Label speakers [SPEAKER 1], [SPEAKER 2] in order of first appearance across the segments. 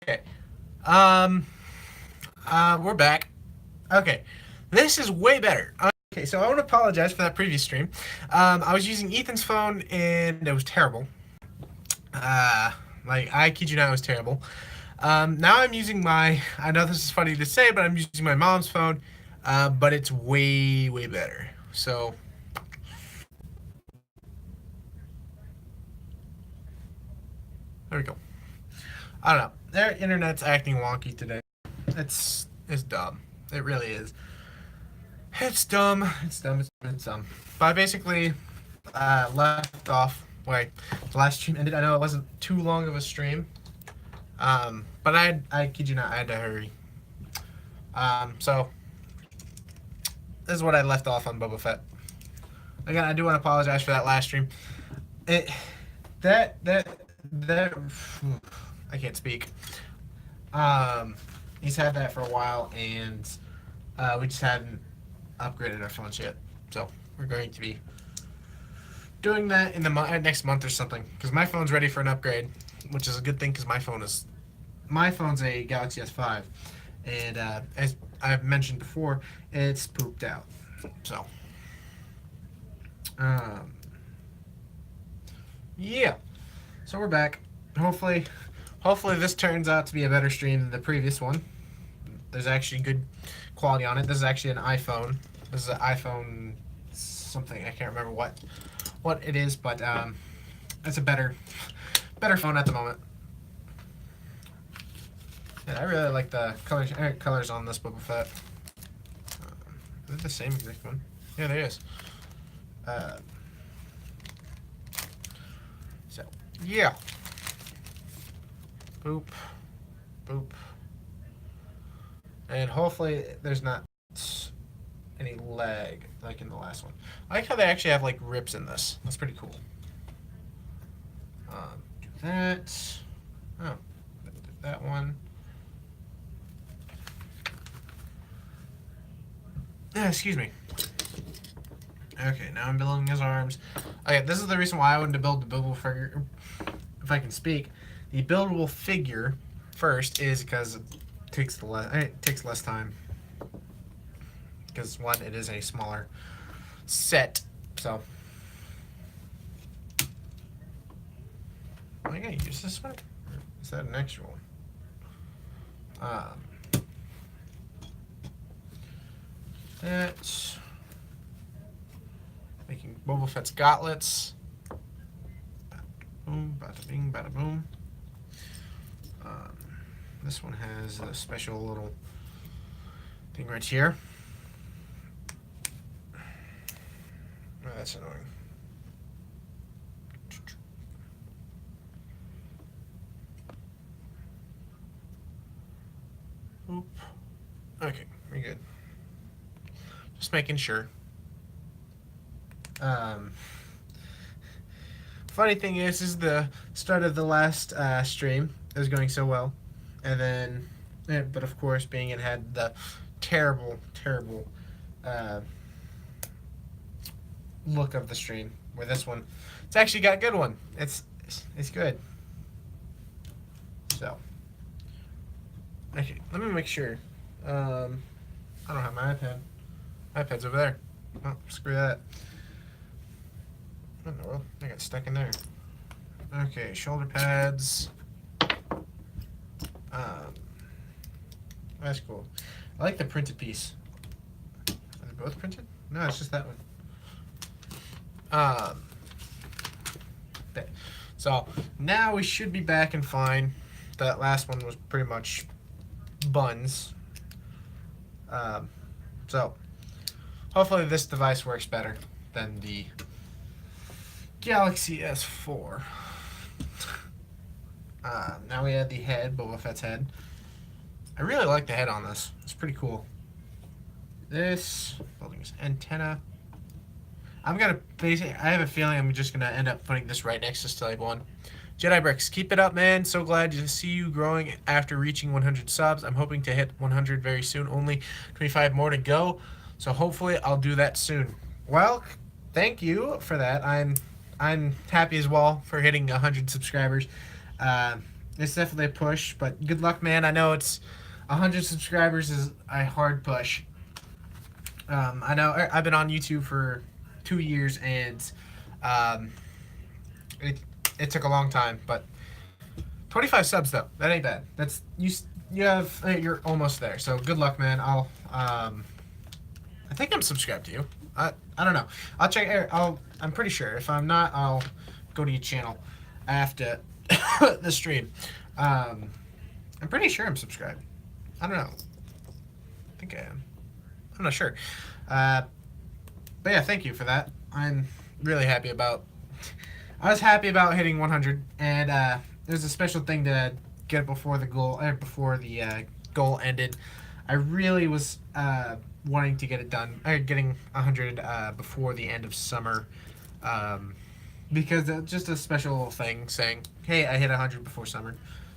[SPEAKER 1] Okay. We're back. Okay. This is way better. Okay, so I want to apologize for that previous stream. I was using Ethan's phone and it was terrible. Uh, like, I kid you not, it was terrible. Now I'm using my, I know this is funny to say, but I'm using my mom's phone, but it's way, way better. So, there we go. I don't know. Their internet's acting wonky today. It's dumb. It really is. It's dumb. It's dumb. It's dumb. But I basically left off where the last stream ended. I know it wasn't too long of a stream, but I kid you not, I had to hurry. So this is what I left off on Boba Fett. Again, I do want to apologize for that last stream. It that I can't speak. He's had that for a while, and we just hadn't upgraded our phones yet. So we're going to be doing that in the next month or something, because my phone's ready for an upgrade, which is a good thing because my phone's a Galaxy S5, and as I've mentioned before, it's pooped out. So, um, yeah. So we're back. Hopefully this turns out to be a better stream than the previous one. There's actually good quality on it. This is actually an iPhone. This is an iPhone something. I can't remember what it is, but it's a better phone at the moment. And I really like the colors on this Boba Fett. Is it the same exact one? Yeah, there is. So, yeah. Boop. Boop. And hopefully there's not any lag like in the last one. I like how they actually have like rips in this. That's pretty cool. Do that. Oh, that one. Excuse me. Okay, now I'm building his arms. Okay, this is the reason why I wanted to build the buildable figure. If I can speak, the buildable figure first is because it takes less time. Because one, it is a smaller set, so am I gonna use this one? Or is that an extra one? That's making Boba Fett's gauntlets. Boom, bada bing, bada boom. This one has a special little thing right here. Oh, that's annoying. Oop. Okay, we're good. Just making sure. Funny thing is the start of the last stream is going so well, and then, but of course, being it had the terrible look of the stream. Where this one, it's actually got a good one. It's good. So, okay, let me make sure. I don't have my iPad. iPad's over there. Oh, screw that. What in the world? I got stuck in there. Okay, shoulder pads. That's cool. I like the printed piece. Are they both printed? No, it's just that one. Okay. So now we should be back and fine. That last one was pretty much buns. So hopefully this device works better than the Galaxy S4. Now we have the head, Boba Fett's head. I really like the head on this. It's pretty cool. This building is antenna. I'm gonna basically. I have a feeling I'm just gonna end up putting this right next to Stellar 1. Jedi Bricks, keep it up, man. So glad to see you growing after reaching 100 subs. I'm hoping to hit 100 very soon. Only 25 more to go. So hopefully I'll do that soon. Well, thank you for that. I'm happy as well for hitting 100 subscribers. It's definitely a push, but good luck, man. I know it's 100 subscribers is a hard push. I know I've been on YouTube for 2 years, and um, it it took a long time, but 25 subs though, that ain't bad. That's you have you're almost there. So good luck, man. I think I'm subscribed to you. I don't know. I'll check. I'm pretty sure. If I'm not, I'll go to your channel after the stream. Um, I'm pretty sure I'm subscribed. I don't know. I think I am. I'm not sure. Uh, but yeah, thank you for that. I'm really happy about. I was happy about hitting 100, and there's a special thing to get it before the goal, before the goal ended. I really was wanting to get it done, getting 100 before the end of summer, because it's just a special thing saying, "Hey, I hit 100 before summer,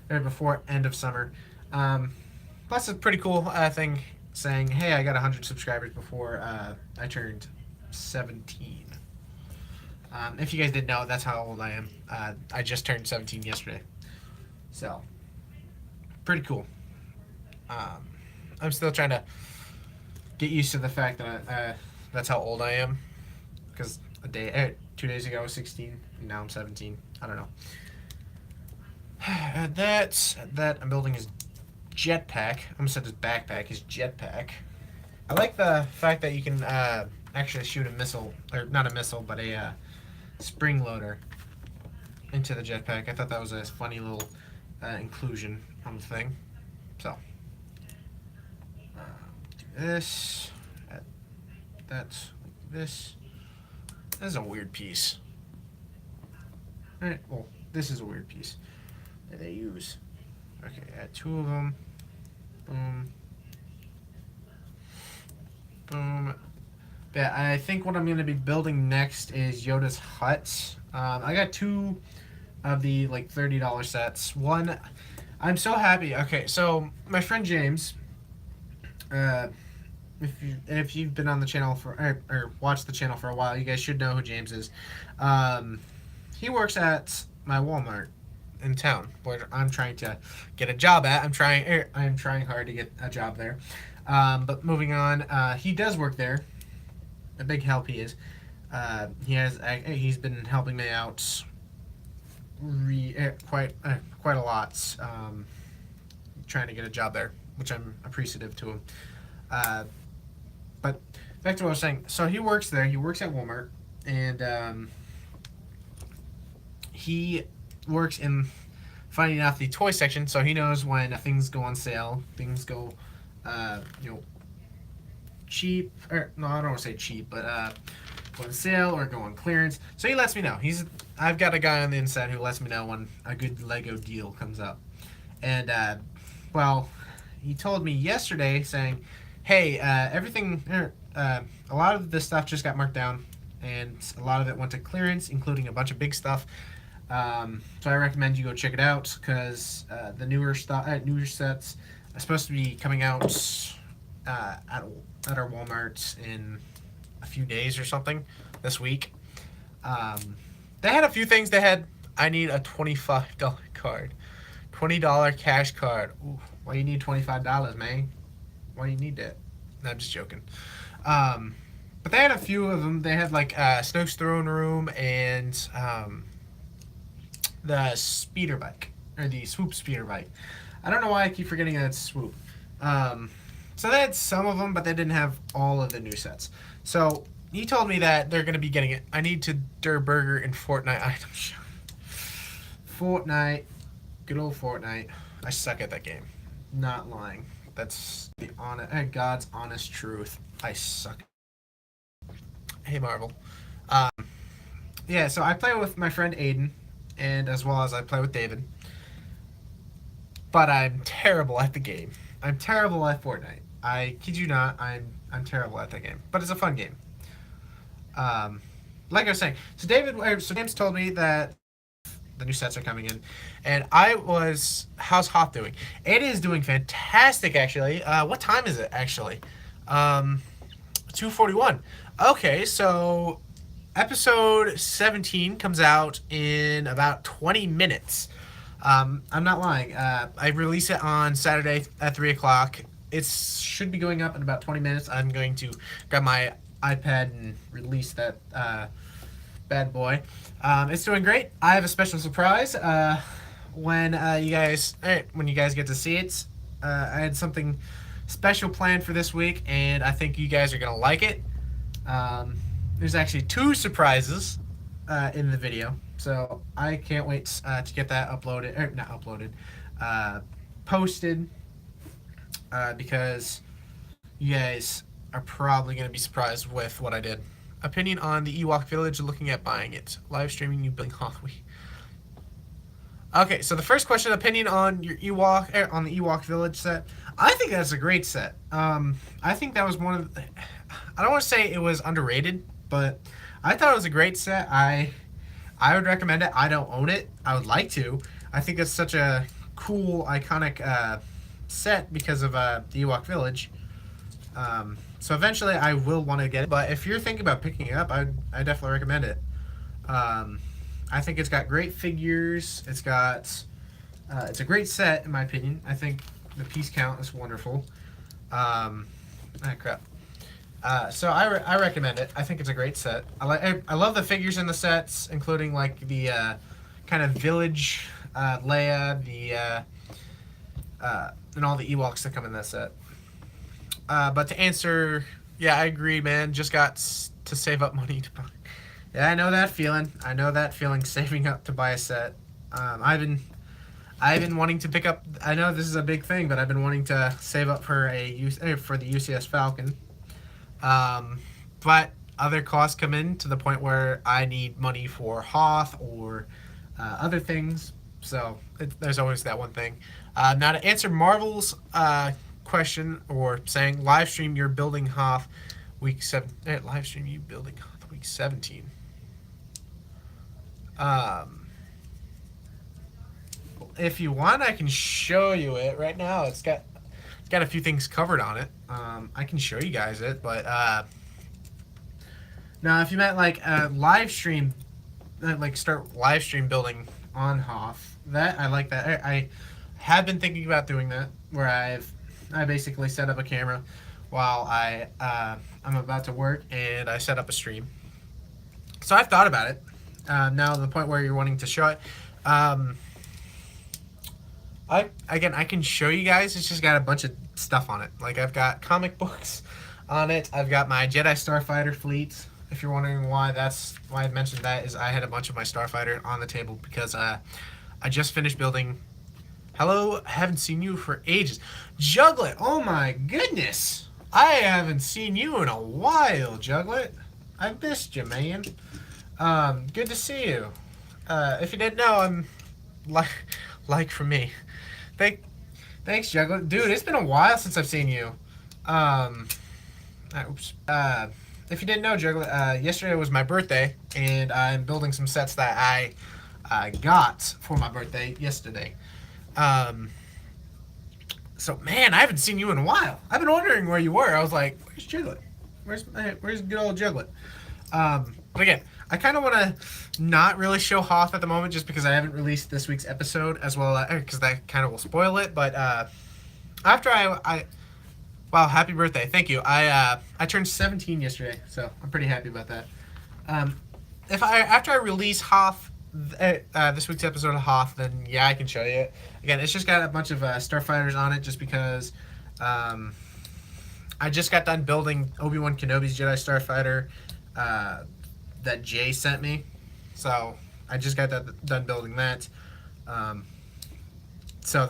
[SPEAKER 1] or before end of summer." Plus, it's a pretty cool thing saying, "Hey, I got 100 subscribers before I turned 17." If you guys didn't know, that's how old I am. I just turned 17 yesterday, so pretty cool. I'm still trying to get used to the fact that that's how old I am, because 2 days ago I was 16, and now I'm 17. I don't know. That I'm building his jetpack. I'm gonna set his backpack, his jetpack. I like the fact that you can actually shoot a missile, or not a missile, but a spring loader into the jetpack. I thought that was a funny little inclusion on the thing. So do this. That's like this. This is a weird piece. Alright, well, this is a weird piece that they use. Okay, add 2 of them. Boom. Boom. Yeah, I think what I'm going to be building next is Yoda's hut. I got 2 of the like $30 sets. One, I'm so happy. Okay, so my friend James, if you've been on the channel or watched the channel for a while, you guys should know who James is. He works at my Walmart in town, where I'm trying to get a job at. I'm trying hard to get a job there. But moving on, he does work there. A big help he is. He's been helping me out quite a lot, trying to get a job there, which I'm appreciative to him. But back to what I was saying. So he works there. He works at Walmart, and he works in finding out the toy section. So he knows when things go on sale, things go, cheap. Or no, I don't want to say cheap, but go on sale or go on clearance. So he lets me know. I've got a guy on the inside who lets me know when a good Lego deal comes up. And well, he told me yesterday saying, "Hey, everything, a lot of this stuff just got marked down, and a lot of it went to clearance, including a bunch of big stuff. So I recommend you go check it out, because the newer sets are supposed to be coming out at our Walmart in a few days or something this week." They had a few things. I need a $25 card, $20 cash card. Ooh, why you need $25, man? Why do you need that? No, I'm just joking. But they had a few of them. They had like Snoke's Throne Room and the speeder bike, or the Swoop speeder bike. I don't know why I keep forgetting that it's Swoop. So they had some of them, but they didn't have all of the new sets. So he told me that they're going to be getting it. I need to Der Burger in Fortnite item shop. Fortnite. Good old Fortnite. I suck at that game. Not lying. That's the God's honest truth. I suck. Hey, Marvel. Yeah, so I play with my friend Aiden, and as well as I play with David. But I'm terrible at the game. I'm terrible at Fortnite. I kid you not, I'm terrible at that game. But it's a fun game. Like I was saying, so James told me that the new sets are coming in, and how's Hoth doing? It is doing fantastic, actually. What time is it, actually? 2:41. Okay, so episode 17 comes out in about 20 minutes. I'm not lying. I release it on Saturday at 3 o'clock. It should be going up in about 20 minutes. I'm going to grab my iPad and release that bad boy. It's doing great. I have a special surprise. When you guys get to see it, I had something special planned for this week, and I think you guys are gonna like it. There's actually 2 surprises in the video, so I can't wait to get that uploaded, or not uploaded, posted, because you guys are probably gonna be surprised with what I did. Opinion on the Ewok Village, looking at buying it. Live streaming you building Hoth. Okay, so the first question, opinion on your Ewok, on the Ewok Village set. I think that's a great set. I think that was one of the, I don't want to say it was underrated, but I thought it was a great set. I would recommend it. I don't own it. I would like to. I think it's such a cool, iconic set because of the Ewok Village. So eventually I will want to get it. But if you're thinking about picking it up, I definitely recommend it. I think it's got great figures. It's a great set in my opinion. I think the piece count is wonderful. Crap. So I recommend it. I think it's a great set. I love the figures in the sets, including like the kind of village Leia, and all the Ewoks that come in that set. But to answer, yeah, I agree, man. Just got to save up money to buy. Yeah, I know that feeling. I know that feeling, saving up to buy a set. I've been wanting to pick up. I know this is a big thing, but I've been wanting to save up for for the UCS Falcon. But other costs come in to the point where I need money for Hoth or other things. So there's always that one thing. Now to answer Marvel's question, or saying live stream you're building Hoth week 7. Live stream you building Hoth week 17. If you want, I can show you it right now. It's got a few things covered on it. I can show you guys it, but now if you meant like live stream, like start live stream building on Hoth, that I like that. I have been thinking about doing that, where I basically set up a camera while I'm about to work, and I set up a stream. So I've thought about it. Now to the point where you're wanting to show it. I can show you guys. It's just got a bunch of stuff on it. Like I've got comic books on it. I've got my Jedi Starfighter fleet. If you're wondering why I mentioned that, is I had a bunch of my Starfighter on the table because I just finished building. Hello, haven't seen you for ages. Juglet, oh my goodness. I haven't seen you in a while, Juglet. I missed you, man. Good to see you. If you didn't know, I'm like for me. Thanks, Juglet. Dude, it's been a while since I've seen you. Oops. If you didn't know, Juglet, yesterday was my birthday, and I'm building some sets that I got for my birthday yesterday. So man, I haven't seen you in a while. I've been wondering where you were. I was like, where's Juglet? Where's good old Juglet? But again, I kind of want to not really show Hoth at the moment, just because I haven't released this week's episode, as well, because that kind of will spoil it. But after wow, happy birthday! Thank you. I turned 17 yesterday, so I'm pretty happy about that. After I release Hoth, this week's episode of Hoth, then yeah, I can show you it. Again, it's just got a bunch of Starfighters on it, just because I just got done building Obi-Wan Kenobi's Jedi Starfighter that Jay sent me. So I just got done building that. So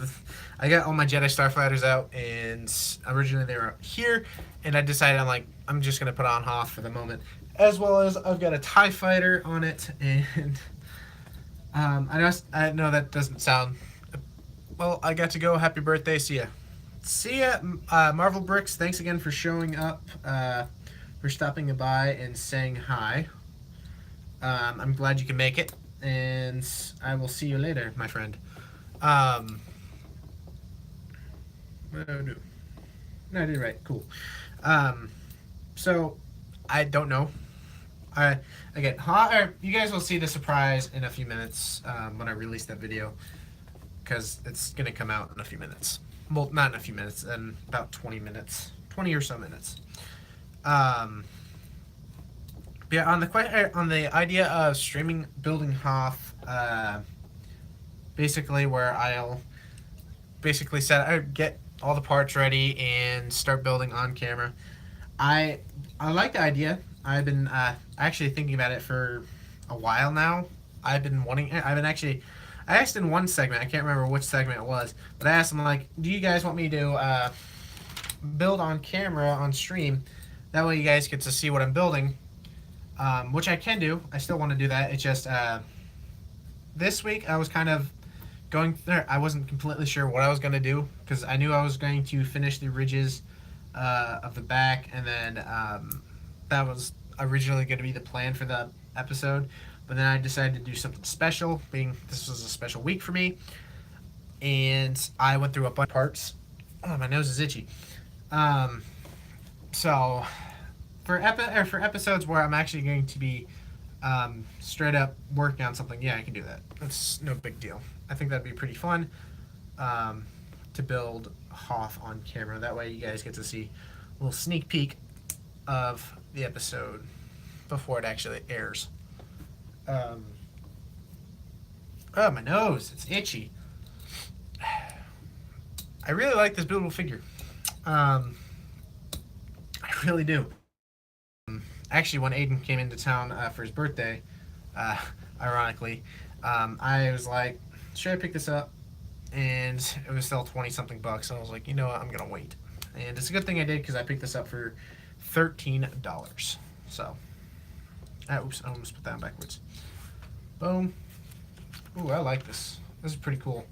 [SPEAKER 1] I got all my Jedi Starfighters out, and originally they were here, and I decided I'm just going to put on Hoth for the moment. As well as I've got a TIE Fighter on it, and I know that doesn't sound... Well, I got to go. Happy birthday. See ya. See ya, Marvel Bricks. Thanks again for showing up, for stopping by and saying hi. I'm glad you can make it, and I will see you later, my friend. What do I do? No, I did right. Cool. So, I don't know. Again, you guys will see the surprise in a few minutes when I release that video. because it's gonna come out in a few minutes. Well, not in a few minutes, in about 20 minutes, 20 or so minutes. Yeah, on the idea of streaming building Hoth, basically where I'll basically get all the parts ready and start building on camera. I like the idea. I've been actually thinking about it for a while now. I've been I asked in one segment, I can't remember which segment it was, but I asked them, like, do you guys want me to build on camera on stream? That way you guys get to see what I'm building, which I can do. I still want to do that. It's just this week I was kind of going there. I wasn't completely sure what I was going to do because I knew I was going to finish the ridges of the back, and then that was originally going to be the plan for the episode. But then I decided to do something special, being this was a special week for me, and I went through a bunch of parts. Oh, my nose is itchy. So for episodes where I'm actually going to be straight up working on something, yeah, I can do that. That's no big deal. I think that'd be pretty fun to build Hoth on camera. That way you guys get to see a little sneak peek of the episode before it actually airs. Oh, my nose. It's itchy. I really like this buildable figure. I really do. Actually, when Aiden came into town for his birthday, ironically, I was like, should I pick this up? And it was still 20-something bucks. And I was like, you know what? I'm going to wait. And it's a good thing I did because I picked this up for $13. So, oops, I almost put that backwards. Boom. Ooh, I like this. This is pretty cool.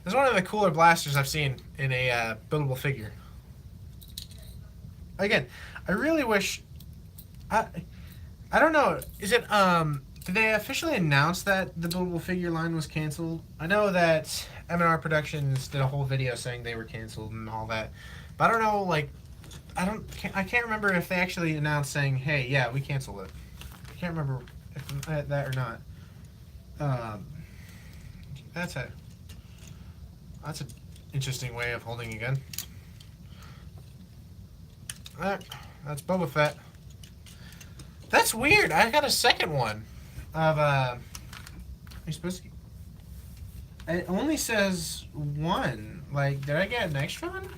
[SPEAKER 1] This is one of the cooler blasters I've seen in a buildable figure. Again, I really wish... I don't know. Is it... Did they officially announce that the buildable figure line was canceled? I know that M&R Productions did a whole video saying they were canceled and all that. But I don't know, like... I can't remember if they actually announced saying, hey, yeah, we canceled it. I can't remember if that or not. That's an interesting way of holding a gun. That's Boba Fett. That's weird. I got a second one of you're supposed to. It only says one. Like, did I get an extra one?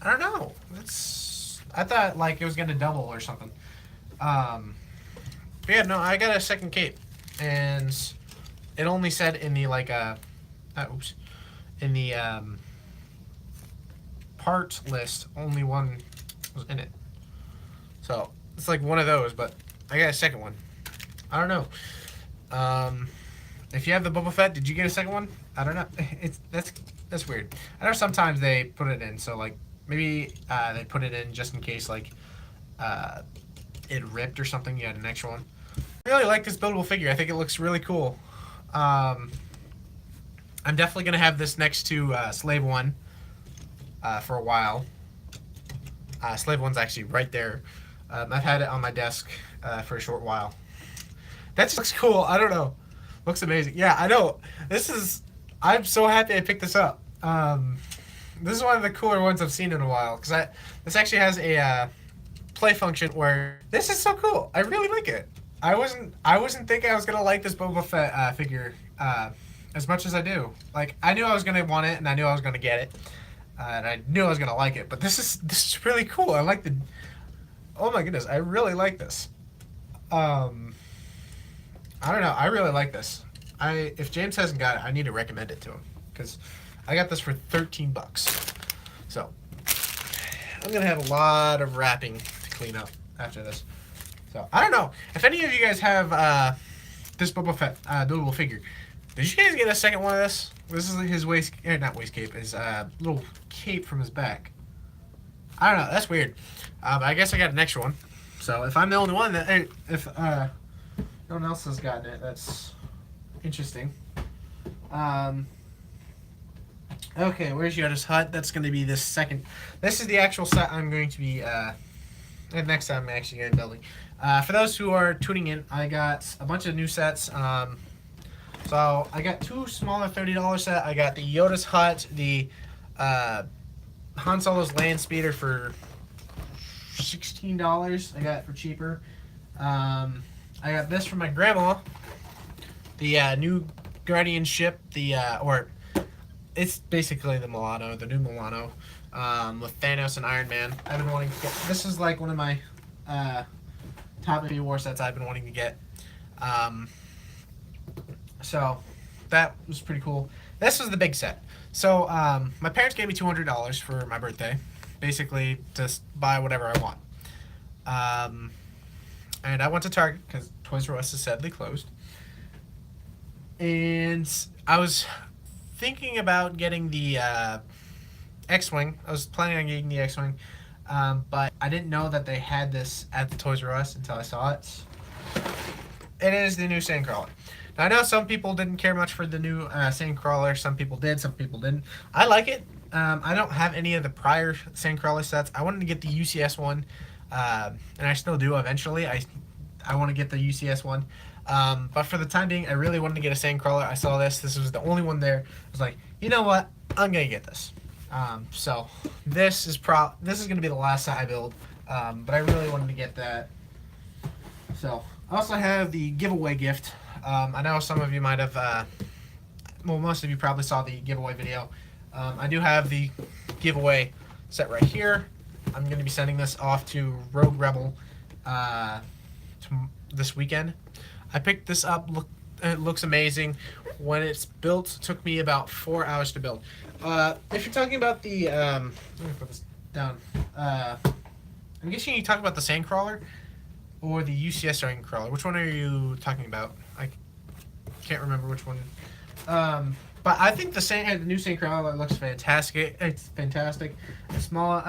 [SPEAKER 1] I don't know. I thought like it was gonna double or something. But yeah, no, I got a second cape, and it only said in the in the part list only one was in it. So it's like one of those, but I got a second one. I don't know. If you have the Boba Fett, did you get a second one? I don't know. That's weird. I know sometimes they put it in, so like maybe they put it in just in case like it ripped or something. You had an extra one. I really like this buildable figure. I think it looks really cool. I'm definitely gonna have this next to Slave One for a while. Slave One's actually right there. I've had it on my desk for a short while. That just looks cool. I don't know. Looks amazing. Yeah, I know. I'm so happy I picked this up. This is one of the cooler ones I've seen in a while because this actually has a play function where this is so cool. I really like it. I wasn't thinking I was gonna like this Boba Fett figure as much as I do. Like, I knew I was gonna want it and I knew I was gonna get it, and I knew I was gonna like it. But this is really cool. I like the. Oh my goodness, I really like this. I don't know. I really like this. If James hasn't got it, I need to recommend it to him because I got this for $13. So I'm gonna have a lot of wrapping to clean up after this. So I don't know if any of you guys have this Boba Fett buildable figure. Did you guys get a second one of this? This is his not waist cape, his little cape from his back. I don't know. That's weird. I guess I got an extra one. So if I'm the only one that, if no one else has gotten it, that's interesting. Okay, where's Yoda's hut? That's going to be this second. This is the actual set I'm going to be. Next time I'm actually going to be building. For those who are tuning in, I got a bunch of new sets. So I got two smaller $30 set. I got the Yoda's Hut, the Han Solo's Land Speeder for $16. I got it for cheaper. I got this from my grandma. The new Guardian ship. Or it's basically the Milano, the new Milano, with Thanos and Iron Man. I've been wanting to get. This is like one of my top Infinity War sets I've been wanting to get. So that was pretty cool. This was the big set. So my parents gave me $200 for my birthday, basically to buy whatever I want. And I went to Target because Toys R Us is sadly closed. And I was thinking about getting the X-Wing. I was planning on getting the X-Wing, but I didn't know that they had this at the Toys R Us until I saw it. It is the new Sandcrawler. Now, I know some people didn't care much for the new Sandcrawler. Some people did, some people didn't. I like it. I don't have any of the prior Sandcrawler sets. I wanted to get the UCS one, and I still do eventually. I want to get the UCS one. But for the time being, I really wanted to get a Sandcrawler. I saw this. This was the only one there. I was like, you know what? I'm going to get this. So this is going to be the last set I build. But I really wanted to get that. So I also have the giveaway gift. I know some of you might have, well, most of you probably saw the giveaway video. I do have the giveaway set right here. I'm going to be sending this off to Rogue Rebel this weekend. I picked this up. It looks amazing. When it's built, it took me about 4 hours to build. If you're talking about the, let me put this down. I'm guessing you talk about the Sandcrawler or the UCS Sandcrawler. Which one are you talking about? I can't remember which one. But I think the new Sandcrawler looks fantastic. It's fantastic. It's small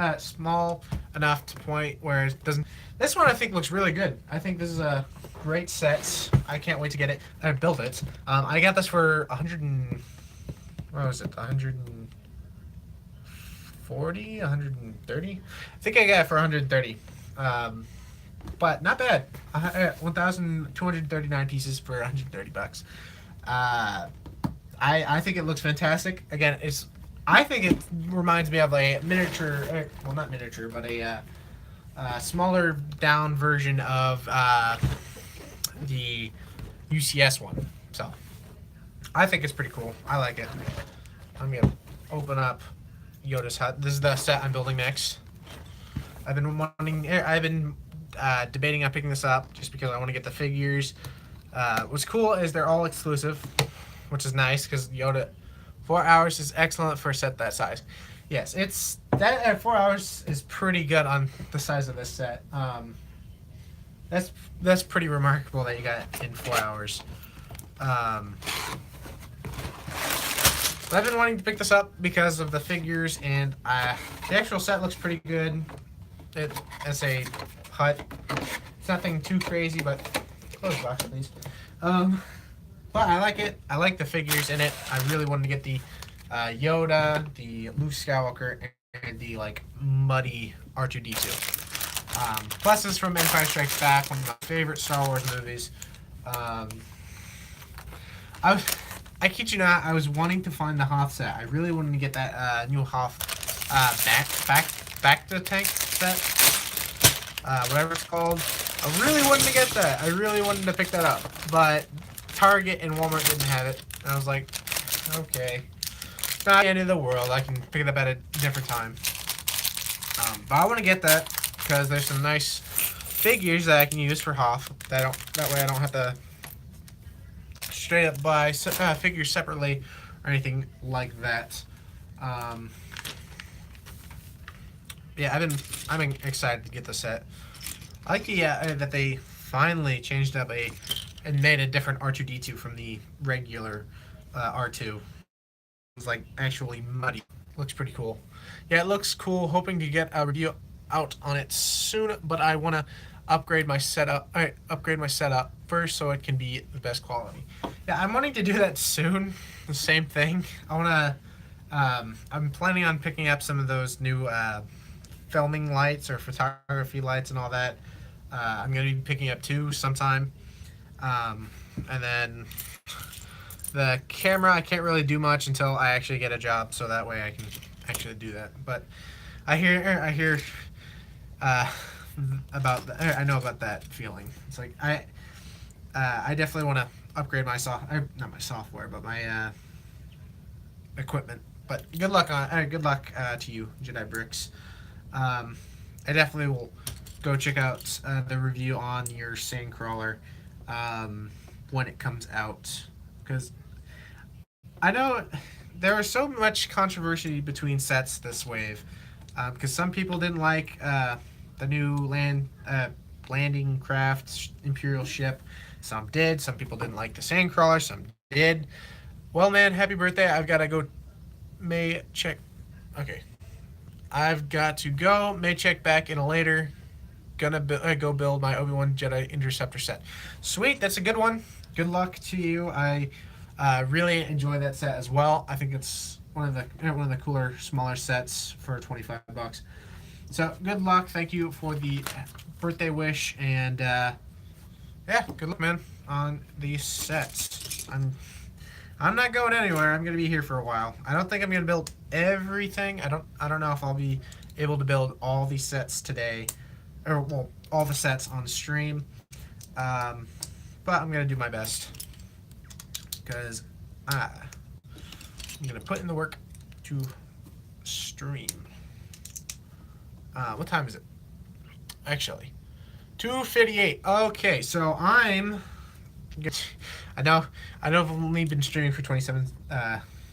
[SPEAKER 1] enough to point where it doesn't. This one I think looks really good. I think this is a great set. I can't wait to get it. I built it. I got this for 100 and what was it? 140, 130. I think I got it for 130. But not bad. 1,239 pieces for 130 bucks. I think it looks fantastic. Again, I think it reminds me of a miniature, well, not miniature, but a smaller down version of the UCS one. So I think it's pretty cool. I like it. I'm gonna open up Yoda's Hut. This is the set I'm building next. I've been debating on picking this up just because I want to get the figures. What's cool is they're all exclusive, which is nice because Yoda 4 hours is excellent for a set that size. Yes, it's that at 4 hours is pretty good on the size of this set. That's pretty remarkable that you got it in 4 hours. I've been wanting to pick this up because of the figures, and the actual set looks pretty good. It's a hut. It's nothing too crazy, but close the box, please. But I like it. I like the figures in it. I really wanted to get the Yoda, the Luke Skywalker, and the muddy R2-D2. Plus, this is from Empire Strikes Back, one of my favorite Star Wars movies. I kid you not, I was wanting to find the Hoth set. I really wanted to get that new Hoth back to tank set, whatever it's called. I really wanted to get that. I really wanted to pick that up, but Target and Walmart didn't have it. And I was like, okay, it's not the end of the world. I can pick it up at a different time. But I want to get that because there's some nice figures that I can use for Hoth. That way I don't have to straight up buy figures separately or anything like that. Yeah, I've been excited to get the set. I like the that they finally changed up and made a different R2-D2 from the regular R2. It's actually muddy. Looks pretty cool. Yeah, it looks cool. Hoping to get a review out on it soon, but I want to upgrade my setup first so it can be the best quality. Yeah, I'm wanting to do that soon. The same thing. I want to. I'm planning on picking up some of those new filming lights or photography lights and all that. I'm going to be picking up 2 sometime, and then the camera, I can't really do much until I actually get a job, so that way I can actually do that. But I hear about I know about that feeling. It's like I definitely want to upgrade my not my software, but my equipment. But good luck to you, Jedi Bricks. I definitely will go check out the review on your Sandcrawler when it comes out, because I know there was so much controversy between sets this wave, because some people didn't like the new landing craft Imperial ship. Some did. Some people didn't like the Sandcrawler. Some did. Well, man, happy birthday. I've got to go. May check. Okay. I've got to go. May check back in a later. Gonna go build my Obi-Wan Jedi Interceptor set. Sweet. That's a good one. Good luck to you. I really enjoy that set as well. I think it's one of the cooler, smaller sets for $25. So good luck. Thank you for the birthday wish, and yeah, good luck, man, on these sets. I'm not going anywhere. I'm gonna be here for a while. I don't think I'm gonna build everything. I don't know if I'll be able to build all these sets today, or well, all the sets on stream. But I'm gonna do my best, because I'm gonna put in the work to stream. What time is it? Actually, 2:58. Okay, so I know I've only been streaming for 27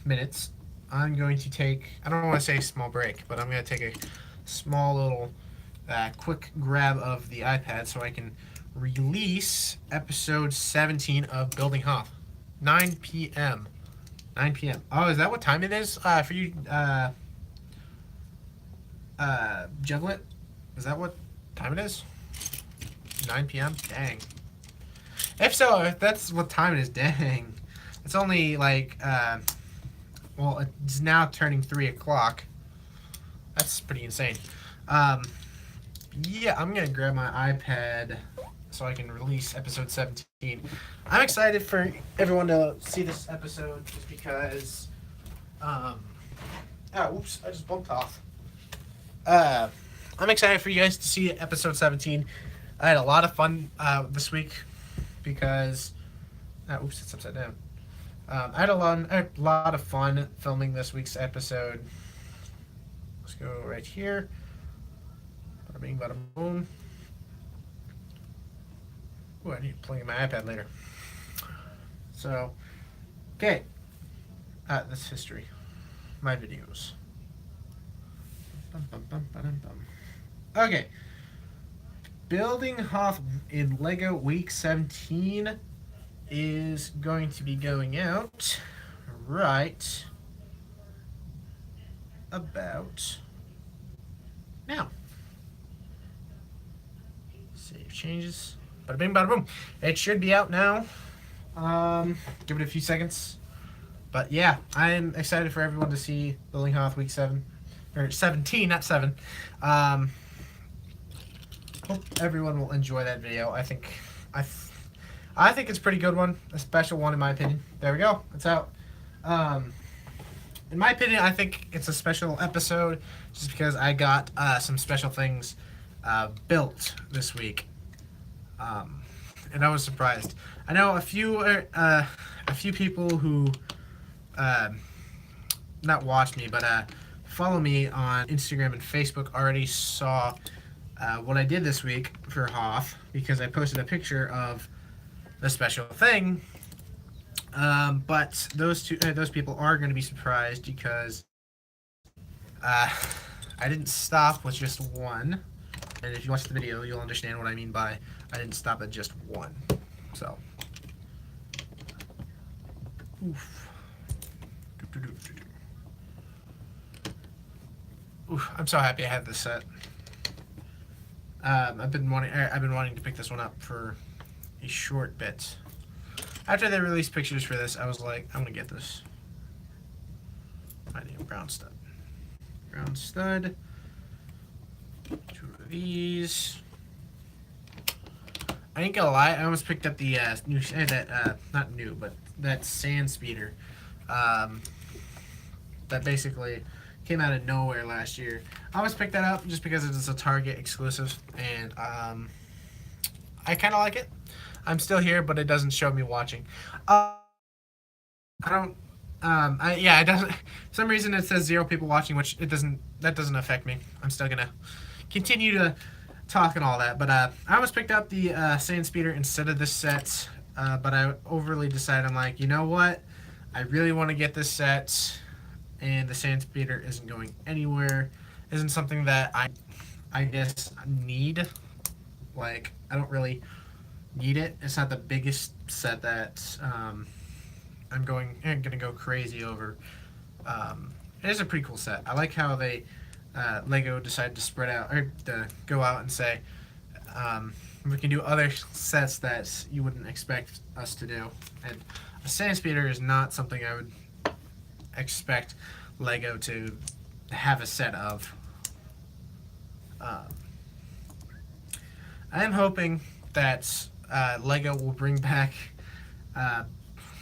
[SPEAKER 1] minutes. I'm going to take, I don't want to say small break, but I'm going to take a small little quick grab of the iPad so I can release episode 17 of Building Hoth. 9 p.m. 9 p.m. Oh, is that what time it is for you, Juglet? Is that what time it is? 9 p.m.? Dang. If so, if that's what time it is, dang. It's only like, well, it's now turning 3 o'clock. That's pretty insane. Yeah, I'm going to grab my iPad so I can release episode 17. I'm excited for everyone to see this episode just because, oh, oops, I just bumped off. I'm excited for you guys to see episode 17. I had a lot of fun this week because, oops, it's upside down. I had a lot of fun filming this week's episode. Let's go right here. Bada bing, bada boom. Ooh, I need to plug in my iPad later. So, okay. That's history. My videos. Bum, bum, bum, ba-dum, bum. Okay. Building Hoth in LEGO Week 17 is going to be going out right about now. Save changes. Bada bing, bada boom. It should be out now. Give it a few seconds. But yeah, I'm excited for everyone to see Building Hoth Week 7. Or 17, not 7. Hope everyone will enjoy that video. I think it's a pretty good one. A special one in my opinion. There we go. It's out. In my opinion, I think it's a special episode just because I got some special things built this week. And I was surprised. I know a few people who not watch me, but follow me on Instagram and Facebook already saw what I did this week for Hoth because I posted a picture of the special thing. But those people are going to be surprised because I didn't stop with just one. And if you watch the video, you'll understand what I mean by I didn't stop at just one. So, oof. Oof, I'm so happy I had this set. I've been wanting to pick this one up for a short bit. After they released pictures for this, I was like, I'm gonna get this. My name, Brown Stud. Brown Stud. 2 of these. I ain't gonna lie, I almost picked up the new, not new, but that sand speeder, um, that basically came out of nowhere last year. I always pick that up just because it's a Target exclusive, and I kind of like it. I'm still here, but it doesn't show me watching. I don't. Yeah, it doesn't. For some reason it says 0 people watching, which it doesn't. That doesn't affect me. I'm still gonna continue to talk and all that. But I almost picked up the sand speeder instead of this set. But I overly decided, I'm like, you know what? I really want to get this set, and the sand speeder isn't going anywhere. Isn't something that I guess need. Like, I don't really need it. It's not the biggest set that I'm gonna go crazy over. It is a pretty cool set. I like how they Lego decided to spread out or to go out and say we can do other sets that you wouldn't expect us to do. And a sand speeder is not something I would expect Lego to have a set of. I am hoping that Lego will bring back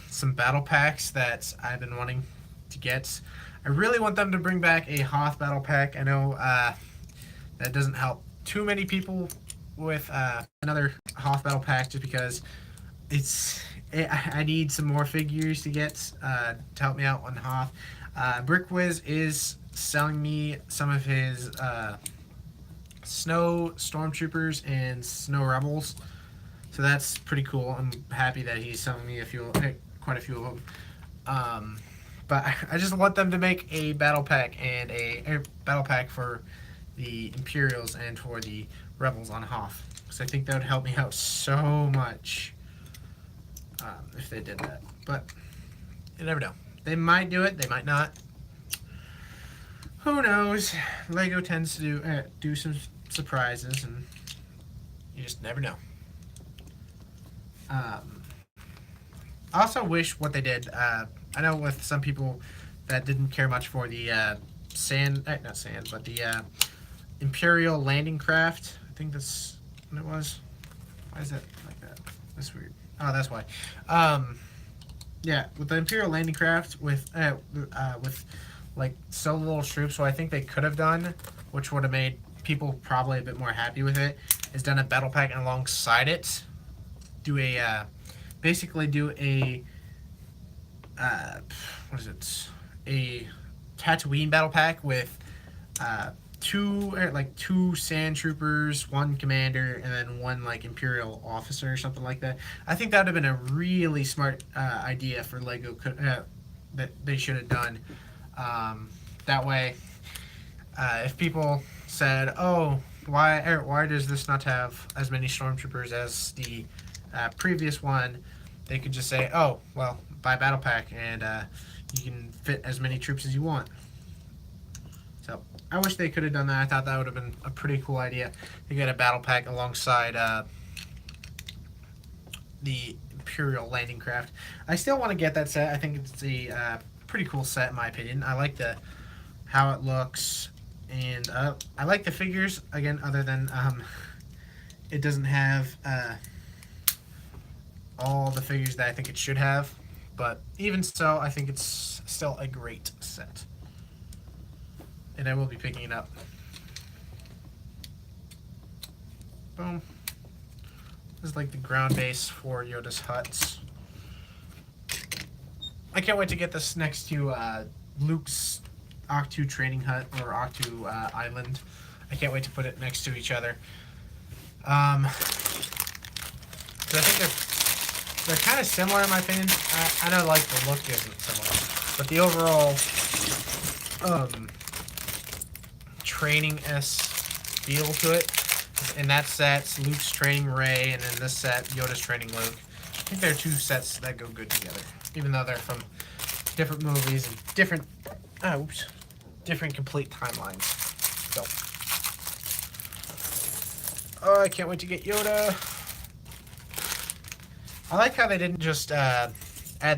[SPEAKER 1] some battle packs that I've been wanting to get. I really want them to bring back a Hoth battle pack. I know that doesn't help too many people with another Hoth battle pack, just because I need some more figures to get to help me out on Hoth. BrickWiz is selling me some of his Snow Stormtroopers and Snow Rebels, so that's pretty cool. I'm happy that he's selling me quite a few of them. But I just want them to make a battle pack and a battle pack for the Imperials and for the Rebels on Hoth, because I think that would help me out so much if they did that. But you never know. They might do it. They might not. Who knows? Lego tends to do some surprises, and you just never know. I also wish what they did. I know with some people that didn't care much for the not sand, but the Imperial landing craft. I think that's what it was. Why is that like that? That's weird. Oh, that's why. Yeah, with the Imperial landing craft with like so little troops, so I think they could have done, which would have made people probably a bit more happy with it, is done a battle pack, and alongside it do a basically do a what is it, a Tatooine battle pack with two sand troopers, one commander, and then one like Imperial officer or something like that. I think that would have been a really smart idea for Lego that they should have done. That way, if people said, "Oh, why does this not have as many stormtroopers as the previous one?" they could just say, "Oh, well, buy battle pack and you can fit as many troops as you want." So I wish they could have done that. I thought that would have been a pretty cool idea to get a battle pack alongside the Imperial landing craft. I still want to get that set. I think it's a pretty cool set in my opinion. I like how it looks, and I like the figures again. Other than it doesn't have all the figures that I think it should have, but even so, I think it's still a great set, and I will be picking it up. Boom. This is like the ground base for Yoda's huts. I can't wait to get this next to Luke's Octu training hut or Octu island. I can't wait to put it next to each other. I think they're kind of similar in my opinion. I know like the look isn't similar, but the overall training-esque feel to it. In that set, Luke's training Rey, and in this set, Yoda's training Luke. I think they're two sets that go good together, even though they're from different movies and different complete timelines. So, oh, I can't wait to get Yoda. I like how they didn't just add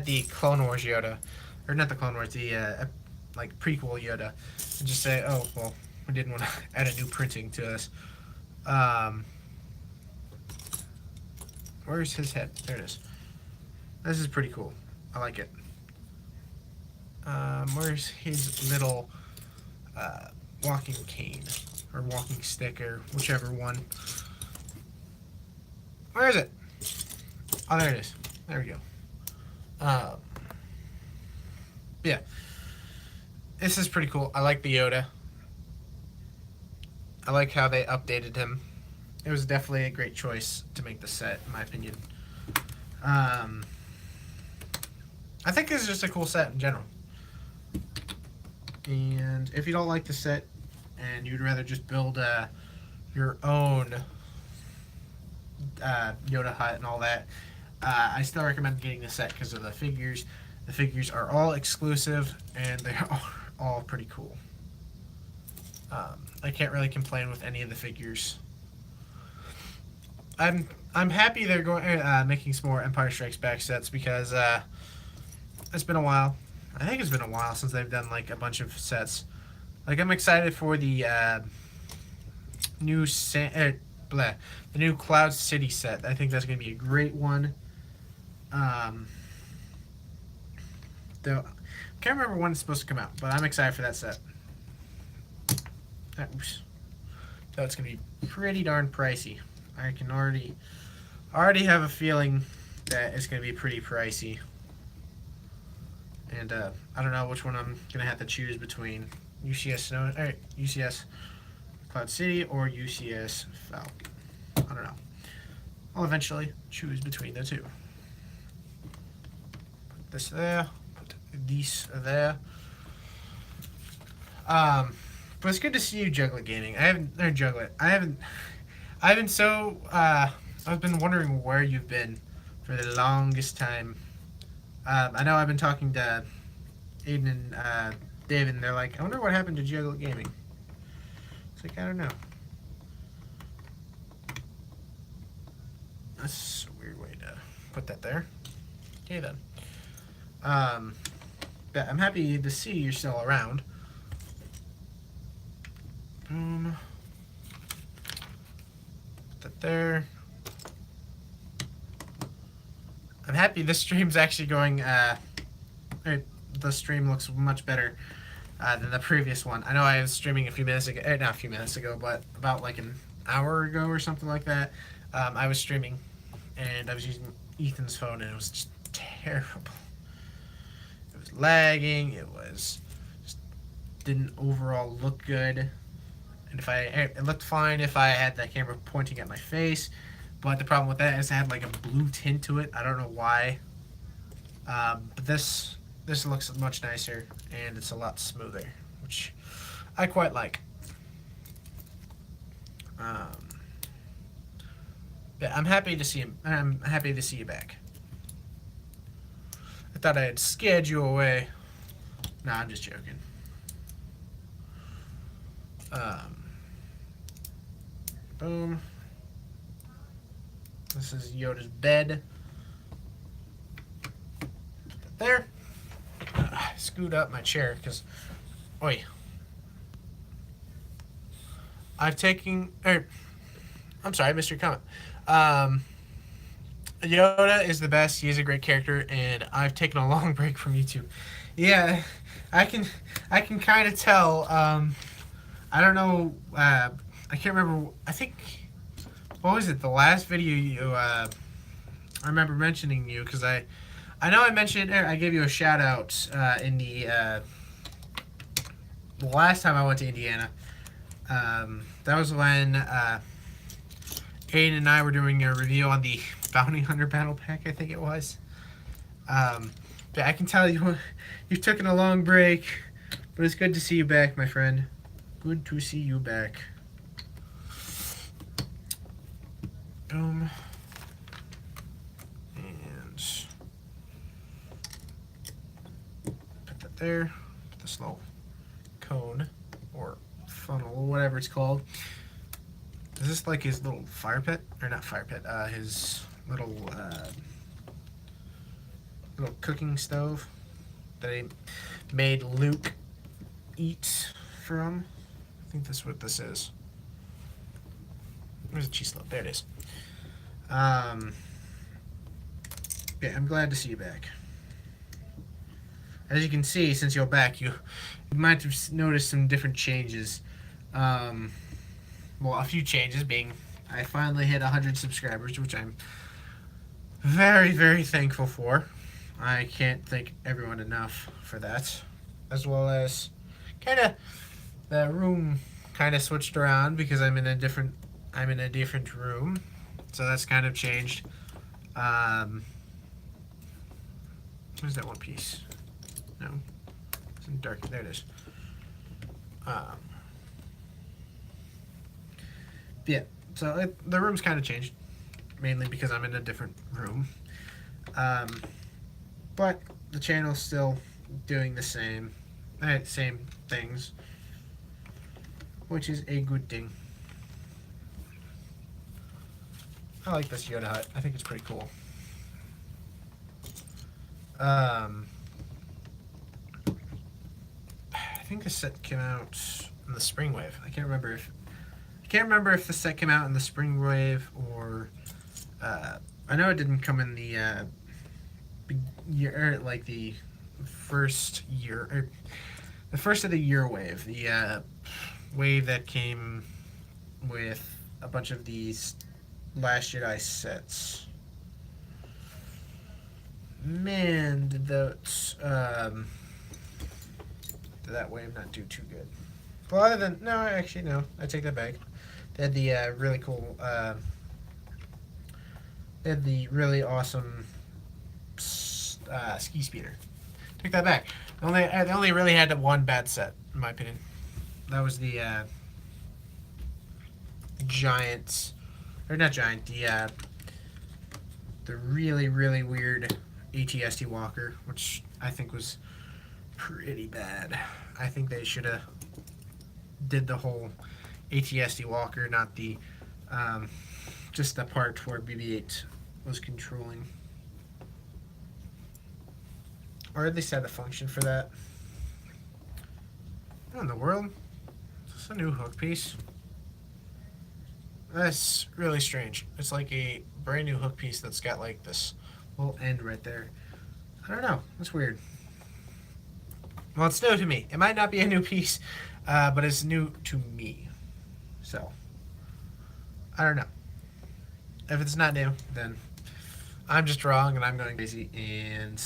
[SPEAKER 1] the Clone Wars Yoda, or not the Clone Wars, the like prequel Yoda, and just say, oh well, we didn't want to add a new printing to us. Where's his head? There it is. This is pretty cool. I like it. Where's his little walking cane or walking stick or whichever one? Where is it? Oh, there it is. There we go. Yeah, this is pretty cool. I like the Yoda. I like how they updated him. It was definitely a great choice to make the set, in my opinion. I think this is just a cool set in general. And if you don't like the set and you'd rather just build your own Yoda hut and all that, I still recommend getting the set because of the figures. The figures are all exclusive and they are all pretty cool. I can't really complain with any of the figures. I'm happy they're going making some more Empire Strikes Back sets because it's been a while. I think it's been a while since they've done like a bunch of sets. Like I'm excited for the new Cloud City set. I think that's going to be a great one. Though I can't remember when it's supposed to come out, but I'm excited for that set. Oops. So it's going to be pretty darn pricey. I can already have a feeling that it's going to be pretty pricey. And I don't know which one I'm going to have to choose between UCS Cloud City or UCS Falcon. I don't know. I'll eventually choose between the two. Put this there. Put these there. But it's good to see you, Juglet Gaming. I've been wondering where you've been for the longest time. I know I've been talking to Aiden and David, and they're like, I wonder what happened to Juglet Gaming. It's like, I don't know. That's a weird way to put that there. Okay, then. But I'm happy to see you're still around. Boom. Put that there. I'm happy this stream's actually going, the stream looks much better than the previous one. I know I was streaming a few minutes ago, not a few minutes ago, but about like an hour ago or something like that. I was streaming and I was using Ethan's phone and it was just terrible. It was lagging, it didn't overall look good. And it looked fine if I had the camera pointing at my face, but the problem with that is it had like a blue tint to it. I don't know why. But this looks much nicer and it's a lot smoother, which I quite like. Yeah, I'm happy to see him. I'm happy to see you back. I thought I had scared you away. Nah, I'm just joking. Boom. This is Yoda's bed. Put that there. Scoot up my chair because, oi. I'm sorry, I missed your comment. Yoda is the best. He's a great character, and I've taken a long break from YouTube. Yeah, I can kind of tell. I don't know. I can't remember. I think, what was it? The last video you, I remember mentioning you because I know I mentioned. I gave you a shout out in the last time I went to Indiana. That was when Aiden and I were doing a review on the Bounty Hunter Battle Pack, I think it was. But I can tell you've taken a long break, but it's good to see you back, my friend. Good to see you back. Boom. And put that there. Put this little cone or funnel or whatever it's called. Is this like his little fire pit? Or not fire pit, his little cooking stove that he made Luke eat from. I think that's what this is. Where's the cheese loaf? There it is. Yeah, I'm glad to see you back. as you can see, since you're back, you might have noticed some different changes. Well, a few changes being I finally hit 100 subscribers, which I'm very, very thankful for. I can't thank everyone enough for that. As well as kind of the room kind of switched around because I'm in a different room, so that's kind of changed. Where's that one piece? No, it's in dark. There it is. Yeah, so the room's kind of changed, mainly because I'm in a different room. But the channel's still doing the same things, which is a good thing. I like this Yoda hut. I think it's pretty cool. I think the set came out in the Spring Wave. I can't remember if the set came out in the Spring Wave or I know it didn't come in the year, like the first year, or the first of the year wave, the wave that came with a bunch of these Last Jedi sets. Man, did that wave not do too good? Well, other than no, actually no, I take that back. They had the really cool. They had the really awesome ski speeder. Take that back. They only really had one bad set, in my opinion. That was the giant, or not giant, the really, really weird ATST Walker, which I think was pretty bad. I think they should have did the whole ATST Walker, not the just the part where BB-8 was controlling. Or at least had a function for that. What in the world? Is this a new hook piece? That's really strange. It's like a brand new hook piece that's got like this little end right there. I don't know. That's weird. Well, it's new to me. It might not be a new piece, but it's new to me. So, I don't know. If it's not new, then I'm just wrong and I'm going crazy, and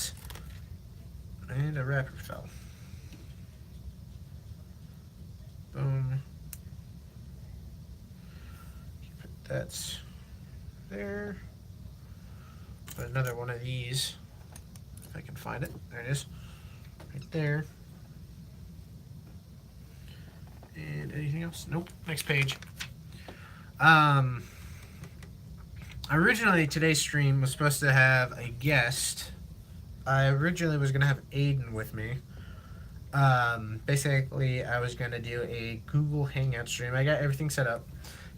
[SPEAKER 1] a wrapper fell. Boom. Put that there. Put another one of these, if I can find it. There it is. Right there. And anything else? Nope. Next page. Originally, today's stream was supposed to have a guest. I originally was going to have Aiden with me. Basically, I was going to do a Google Hangout stream. I got everything set up.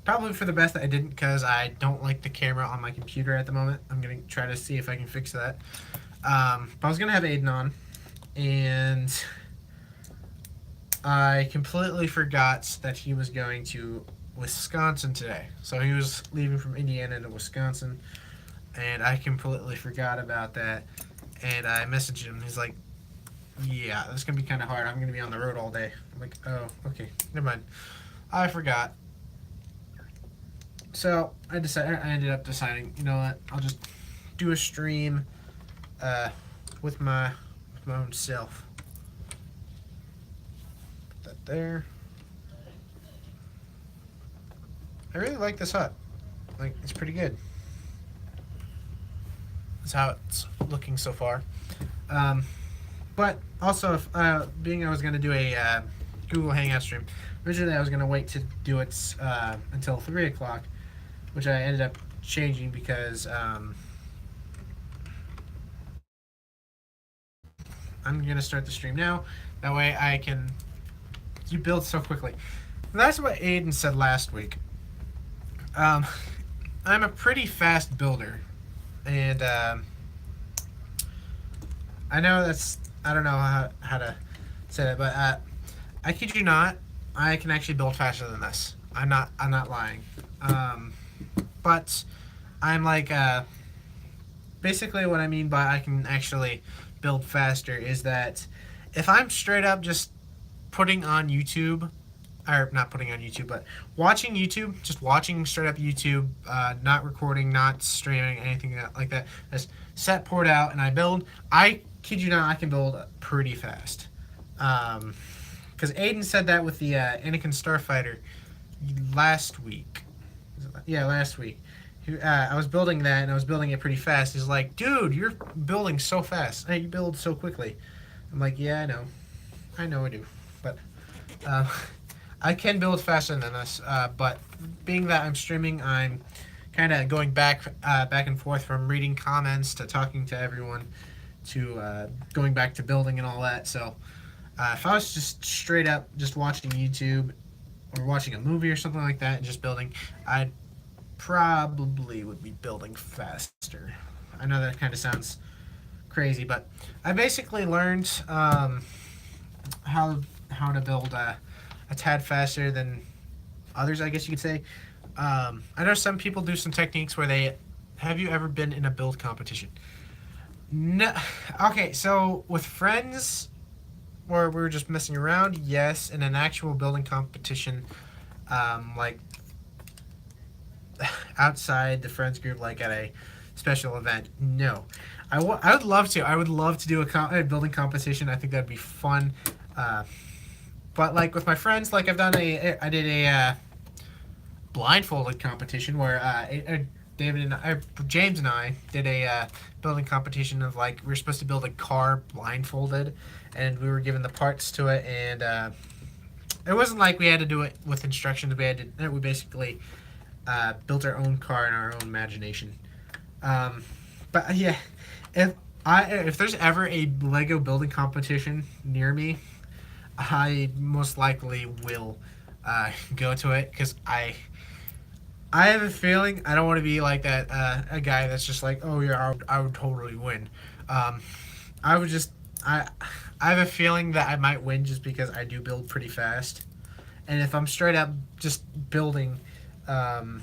[SPEAKER 1] Probably for the best that I didn't, because I don't like the camera on my computer at the moment. I'm going to try to see if I can fix that. But I was going to have Aiden on, and I completely forgot that he was going to Wisconsin today. So he was leaving from Indiana to Wisconsin, and I completely forgot about that. And I messaged him. He's like, yeah, this is going to be kind of hard. I'm going to be on the road all day. I'm like, oh, okay, never mind. I forgot. So I ended up deciding, you know what, I'll just do a stream with my own self. Put that there. I really like this hut. Like, it's pretty good. That's how it's looking so far. But also, if, being I was going to do a Google Hangout stream, originally I was going to wait to do it until 3 o'clock, which I ended up changing because I'm going to start the stream now. That way I can... You build so quickly. And that's what Aiden said last week. I'm a pretty fast builder. And I know that's... I don't know how to say that, but I kid you not, I can actually build faster than this. I'm not lying. But I'm like, basically what I mean by I can actually build faster is that if I'm straight up just putting on YouTube, or not putting on YouTube, but watching YouTube, just watching straight up YouTube, not recording, not streaming, anything like that, just set, poured out, and I build. I kid you not, I can build pretty fast. Because Aiden said that with the Anakin Starfighter last week. Yeah, last week. I was building that, and I was building it pretty fast. He's like, dude, you're building so fast. Hey, you build so quickly. I'm like, yeah, I know. I know I do. But I can build faster than this. But being that I'm streaming, I'm kind of going back and forth from reading comments to talking to everyone to going back to building and all that. So if I was just straight up just watching YouTube or watching a movie or something like that and just building, I'd probably would be building faster. I know that kind of sounds crazy, but I basically learned how to build a tad faster than others, I guess you could say. I know some people do some techniques where they. Have you ever been in a build competition? No. Okay, so with friends, where we were just messing around, yes. In an actual building competition, like outside the friends group, like at a special event, no. I would love to. I would love to do a building competition. I think that'd be fun. But like with my friends, like I did a blindfolded competition where David and James and I did a building competition of like we were supposed to build a car blindfolded, and we were given the parts to it, and it wasn't like we had to do it with instructions. We basically built our own car in our own imagination. But yeah, if there's ever a Lego building competition near me, I most likely will go to it because I have a feeling I don't want to be like that a guy that's just like, oh yeah, I would totally win. I would just I have a feeling that I might win just because I do build pretty fast, and if I'm straight up just building, and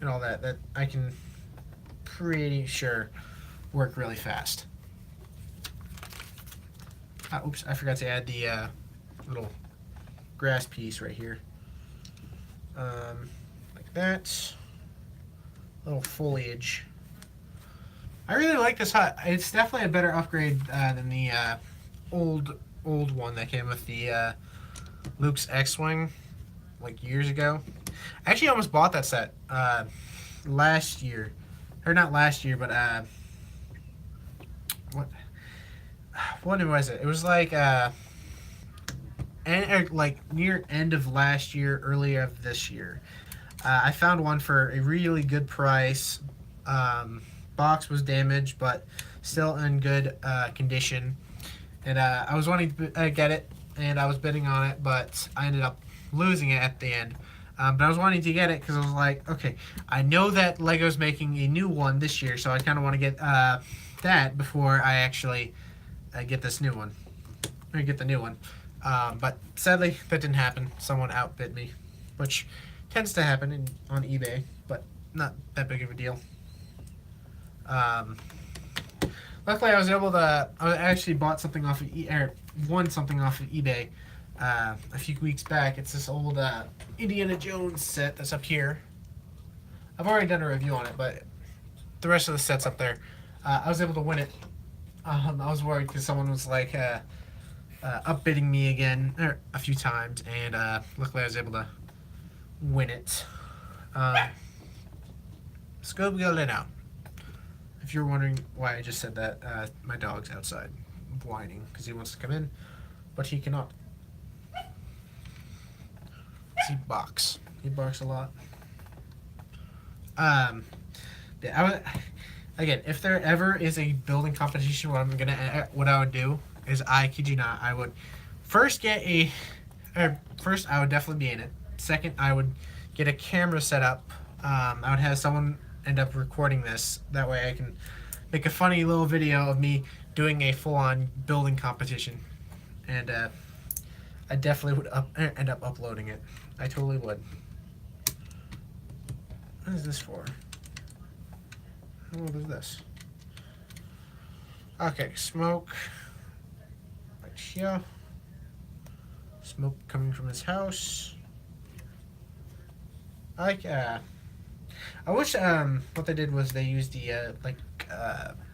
[SPEAKER 1] all that I can pretty sure work really fast. Oops, I forgot to add the little grass piece right here. Like that. Little foliage. I really like this hut. It's definitely a better upgrade than the old one that came with the Luke's X-Wing like years ago. I actually almost bought that set last year. Or not last year, but when was it? It was like like near end of last year, early of this year. I found one for a really good price. Box was damaged, but still in good condition. And I was wanting to get it, and I was bidding on it, but I ended up losing it at the end. But I was wanting to get it because I was like, okay, I know that Lego's making a new one this year, so I kind of want to get that before I actually get this new one. Or get the new one. But sadly, that didn't happen. Someone outbid me, which tends to happen on eBay, but not that big of a deal. Luckily, I actually bought something off of won something off of eBay a few weeks back. It's this old Indiana Jones set that's up here. I've already done a review on it, but the rest of the set's up there. I was able to win it. I was worried because someone was like upbidding me again a few times, and luckily I was able to win it. Let's go let out. If you're wondering why I just said that, my dog's outside whining because he wants to come in, but he cannot. He barks. He barks a lot. Yeah, again, if there ever is a building competition, what I would do is, I kid you not, I would first I would definitely be in it. Second, I would get a camera set up. I would have someone end up recording this. That way I can make a funny little video of me doing a full-on building competition. And I definitely would end up uploading it. I totally would. What is this for? What is this? Okay, smoke. here. Smoke coming from his house. I wish what they did was they used the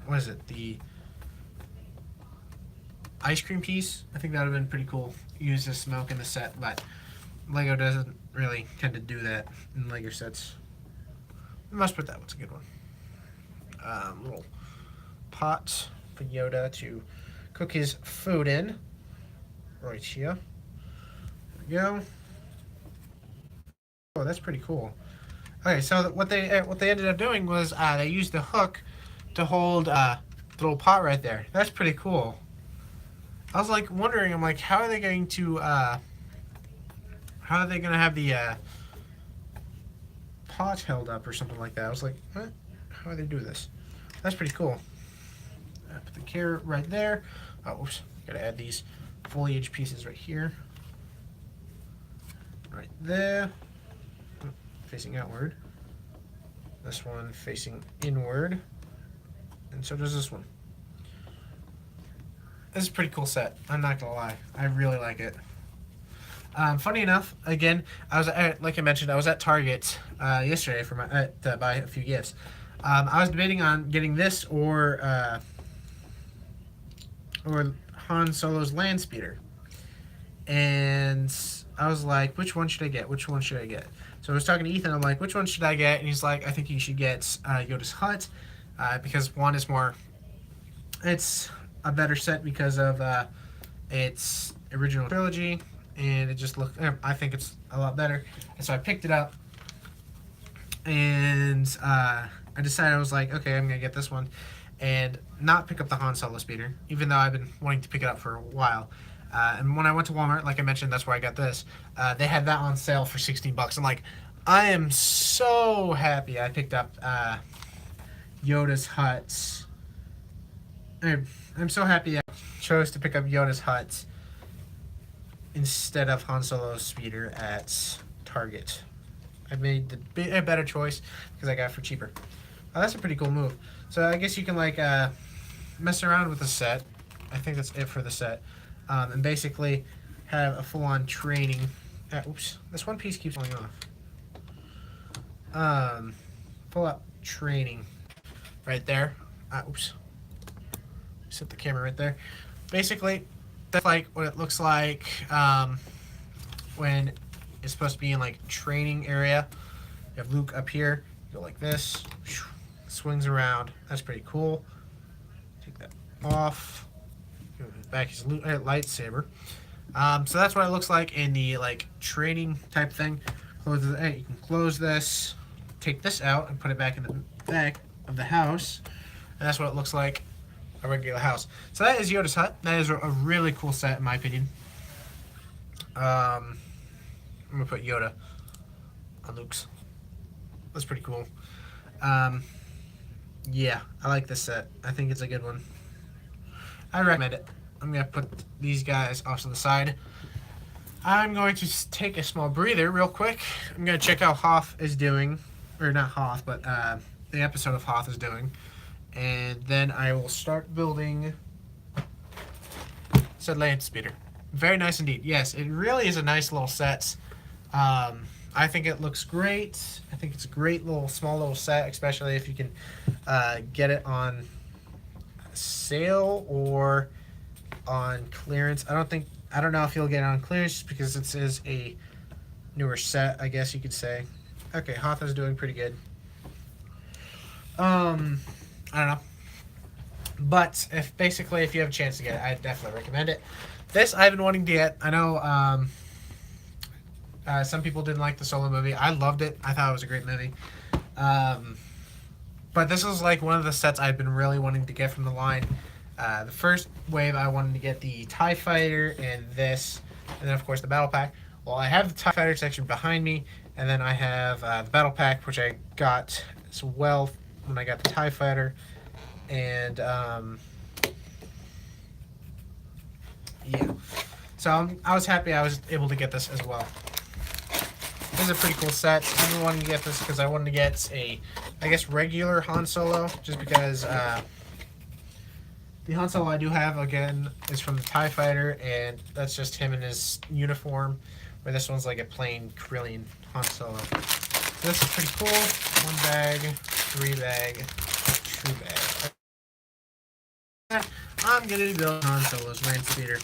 [SPEAKER 1] what is it, the ice cream piece. I think that would have been pretty cool. Use the smoke in the set, but Lego doesn't really tend to do that in Lego sets. I must put that one's a good one. Little pot for Yoda to cook his food in. Right here. There we go. Oh, that's pretty cool. Okay, so what they ended up doing was they used the hook to hold the little pot right there. That's pretty cool. I was like wondering, I'm like, how are they going to have the pot held up or something like that? I was like, what? How do they do this? That's pretty cool. Put the carrot right there. Oh, oops. Gotta add these foliage pieces right here. Right there. Facing outward. This one facing inward. And so does this one. This is a pretty cool set. I'm not gonna lie. I really like it. Funny enough, again, I was like I mentioned, I was at Target yesterday for to buy a few gifts. I was debating on getting this or Han Solo's land speeder, and I was like, which one should I get? Which one should I get? So I was talking to Ethan. I'm like, which one should I get? And he's like, I think you should get Yoda's Hut because one is more. It's a better set because of its original trilogy, and it just look. I think it's a lot better, and so I picked it up, and I decided I was like, okay, I'm gonna get this one, and not pick up the Han Solo speeder, even though I've been wanting to pick it up for a while. And when I went to Walmart, like I mentioned, that's where I got this. They had that on sale for $16. I'm like, I am so happy I picked up Yoda's Hut. I'm so happy I chose to pick up Yoda's Hut instead of Han Solo's speeder at Target. I made a better choice because I got it for cheaper. That's a pretty cool move. So I guess you can like mess around with the set. I think that's it for the set. And basically have a full-on training. Oops, this one piece keeps falling off. Pull-up training right there. Oops. Set the camera right there. Basically, that's like what it looks like when it's supposed to be in like training area. You have Luke up here. You go like this. Swings around. That's pretty cool. Take that off. Back his lightsaber. So that's what it looks like in the like training type thing. You can close this, take this out, and put it back in the back of the house, and that's what it looks like a regular house. So that is Yoda's Hut. That is a really cool set in my opinion. I'm gonna put Yoda on Luke's. That's pretty cool. Yeah, I like this set. I think it's a good one. I recommend it. I'm going to put these guys off to the side. I'm going to take a small breather real quick. I'm going to check how Hoth is doing. Or not Hoth, but the episode of Hoth is doing. And then I will start building said land speeder. Very nice indeed. Yes, it really is a nice little set. I think it looks great. I think it's a great small little set, especially if you can get it on sale or on clearance. I don't know if you'll get it on clearance just because this is a newer set, I guess you could say. Okay, Hoth is doing pretty good. I don't know. But if you have a chance to get it, I definitely recommend it. This I've been wanting to get. I know some people didn't like the Solo movie. I loved it. I thought it was a great movie. But this is like one of the sets I've been really wanting to get from the line. The first wave I wanted to get the TIE Fighter and this, and then of course the Battle Pack. Well, I have the TIE Fighter section behind me, and then I have the Battle Pack, which I got as well when I got the TIE Fighter. And yeah, so I was happy I was able to get this as well. This is a pretty cool set. I've been wanting to get this because I wanted to get I guess regular Han Solo, just because The Han Solo I do have, again, is from the TIE Fighter, and that's just him in his uniform, where this one's like a plain Corellian Han Solo. So this is pretty cool. 1 bag, 3 bag, 2 bag. I'm going to be building Han Solo's Land Speeder.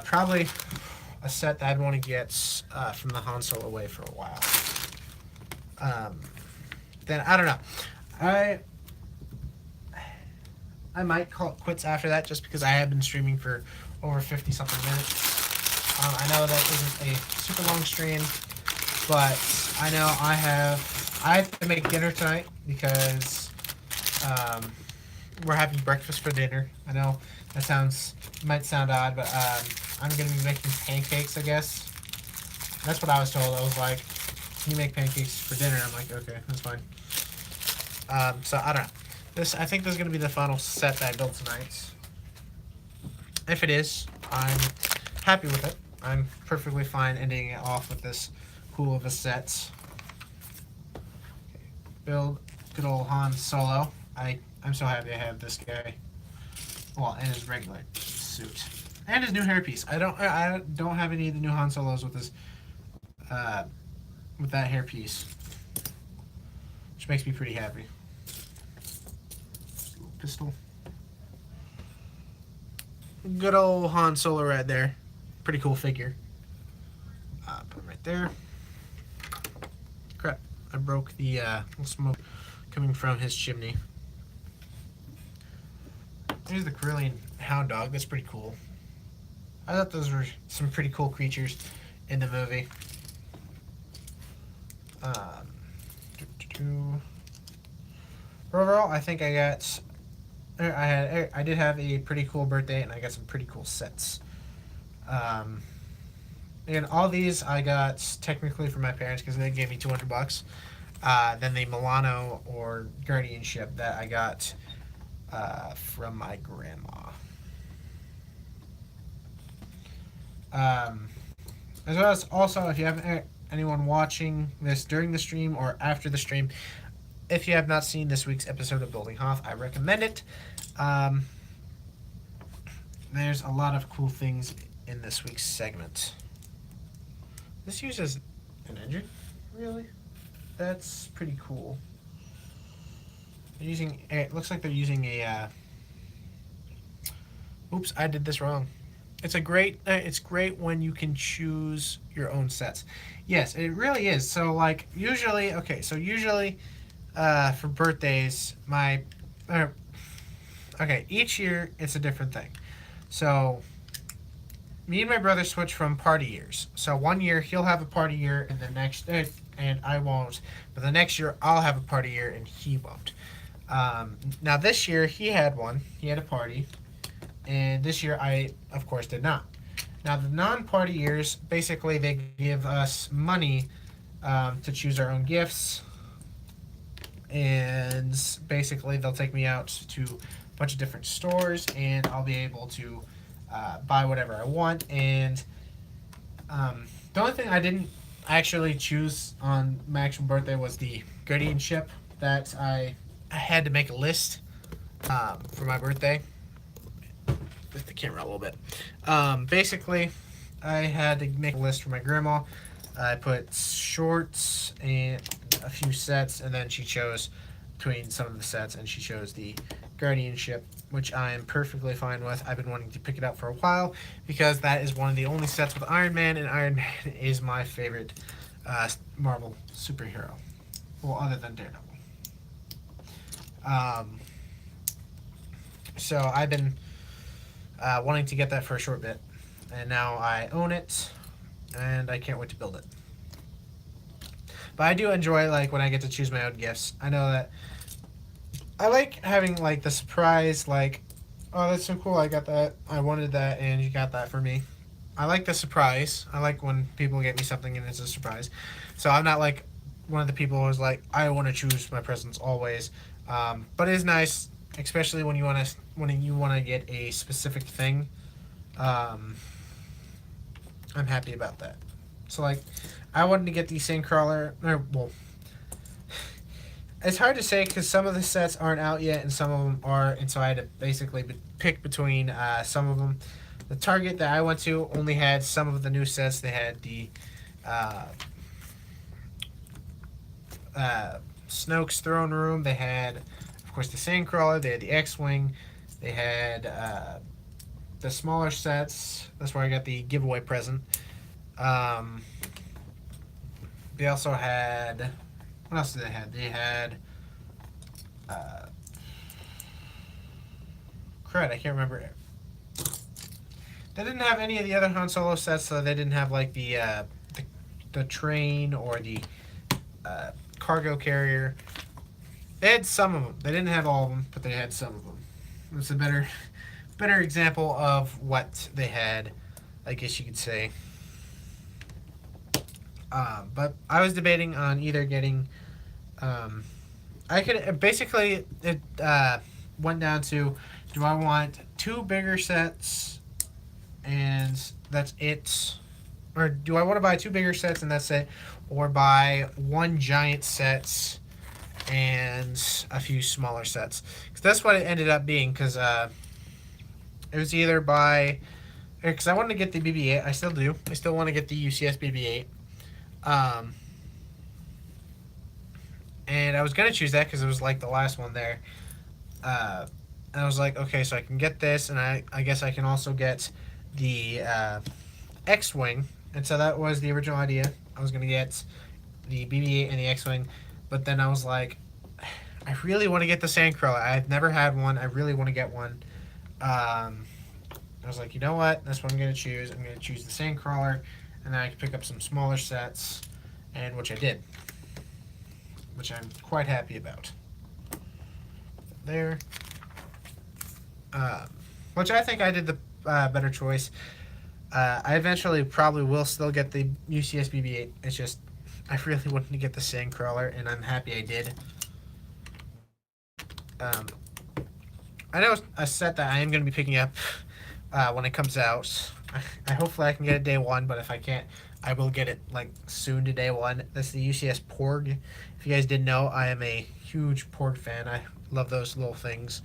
[SPEAKER 1] Probably a set that I'd want to get from the Han Solo way for a while. Then, I don't know. I might call it quits after that just because I have been streaming for over 50 something minutes. I know that isn't a super long stream, but I know I have to make dinner tonight because we're having breakfast for dinner. I know that might sound odd, but I'm going to be making pancakes, I guess. That's what I was told. I was like, can you make pancakes for dinner? I'm like, okay, that's fine. So I don't know. I think this is going to be the final set that I built tonight. If it is, I'm happy with it. I'm perfectly fine ending it off with this cool of a set. Okay. Build good old Han Solo. I'm so happy I have this guy. Well, and his regular suit. And his new hairpiece. I don't have any of the new Han Solos with this with that hairpiece. Which makes me pretty happy. Pistol. Good old Han Solo right there. Pretty cool figure. Put him right there. Crap. I broke the smoke coming from his chimney. Here's the Corellian Hound Dog. That's pretty cool. I thought those were some pretty cool creatures in the movie. Overall, I think I did have a pretty cool birthday, and I got some pretty cool sets. And all these I got technically from my parents because they gave me $200. Then the Milano or Guardianship that I got from my grandma. As well as also, if you have anyone watching this during the stream or after the stream, if you have not seen this week's episode of Building Hoth, I recommend it. There's a lot of cool things in this week's segment. This uses an engine? Really? That's pretty cool. They're using, it looks like they're using a, oops, I did this wrong. It's great when you can choose your own sets. Yes, it really is. So like usually, for birthdays, each year it's a different thing. So me and my brother switch from party years. So one year he'll have a party year, and the next, and I won't. But the next year I'll have a party year, and he won't. Now this year he had one. He had a party, and this year I, of course, did not. Now the non-party years, basically they give us money to choose our own gifts, and basically they'll take me out to a bunch of different stores, and I'll be able to buy whatever I want. And the only thing I didn't actually choose on my actual birthday was the Guardianship that I had to make a list for my birthday. Lift the camera a little bit. Basically, I had to make a list for my grandma. I put shorts and a few sets, and then she chose between some of the sets, and she chose the Guardianship, which I am perfectly fine with. I've been wanting to pick it up for a while because that is one of the only sets with Iron Man, and Iron Man is my favorite Marvel superhero. Well, other than Daredevil. So I've been wanting to get that for a short bit, and now I own it, and I can't wait to build it. But I do enjoy like when I get to choose my own gifts. I know that I like having like the surprise, like, oh, that's so cool, I got that, I wanted that, and you got that for me. I like the surprise. I like when people get me something and it's a surprise. So I'm not like one of the people who's like, I want to choose my presents always. But it is nice, especially when you want to get a specific thing. I'm happy about that. So like, I wanted to get the Sandcrawler. it's hard to say because some of the sets aren't out yet and some of them are, and so I had to basically pick between some of them. The Target that I went to only had some of the new sets. They had the uh, Snoke's throne room. They had, of course, the Sandcrawler. They had the X-wing. They had the smaller sets. That's where I got the giveaway present. They also had, what else did they have? They had crud. I can't remember. They didn't have any of the other Han Solo sets, so they didn't have like the train or the cargo carrier. They had some of them. They didn't have all of them, but they had some of them. It's a better example of what they had, I guess you could say. But I was debating on either getting. I could basically it went down to, do I want two bigger sets, and that's it, or do I want to buy two bigger sets and that's it, or buy one giant set and a few smaller sets? Because that's what it ended up being. Because it was either buy, because I wanted to get the BB-8. I still do. I still want to get the UCS BB-8. And I was gonna choose that because it was like the last one there. And I was like, okay, so I can get this, and I guess I can also get the X-wing. And so that was the original idea. I was gonna get the BB-8 and the X-wing, but then I was like, I really want to get the Sandcrawler. I've never had one. I really want to get one. I was like, you know what? That's what I'm gonna choose. I'm gonna choose the Sandcrawler, and then I can pick up some smaller sets, and which I did, which I'm quite happy about. There. Which I think I did the better choice. I eventually probably will still get the UCS BB-8. It's just, I really wanted to get the Sandcrawler, and I'm happy I did. I know a set that I am going to be picking up when it comes out. Hopefully I can get it day one, but if I can't, I will get it like soon to day one. That's the UCS Porg. If you guys didn't know, I am a huge Porg fan. I love those little things.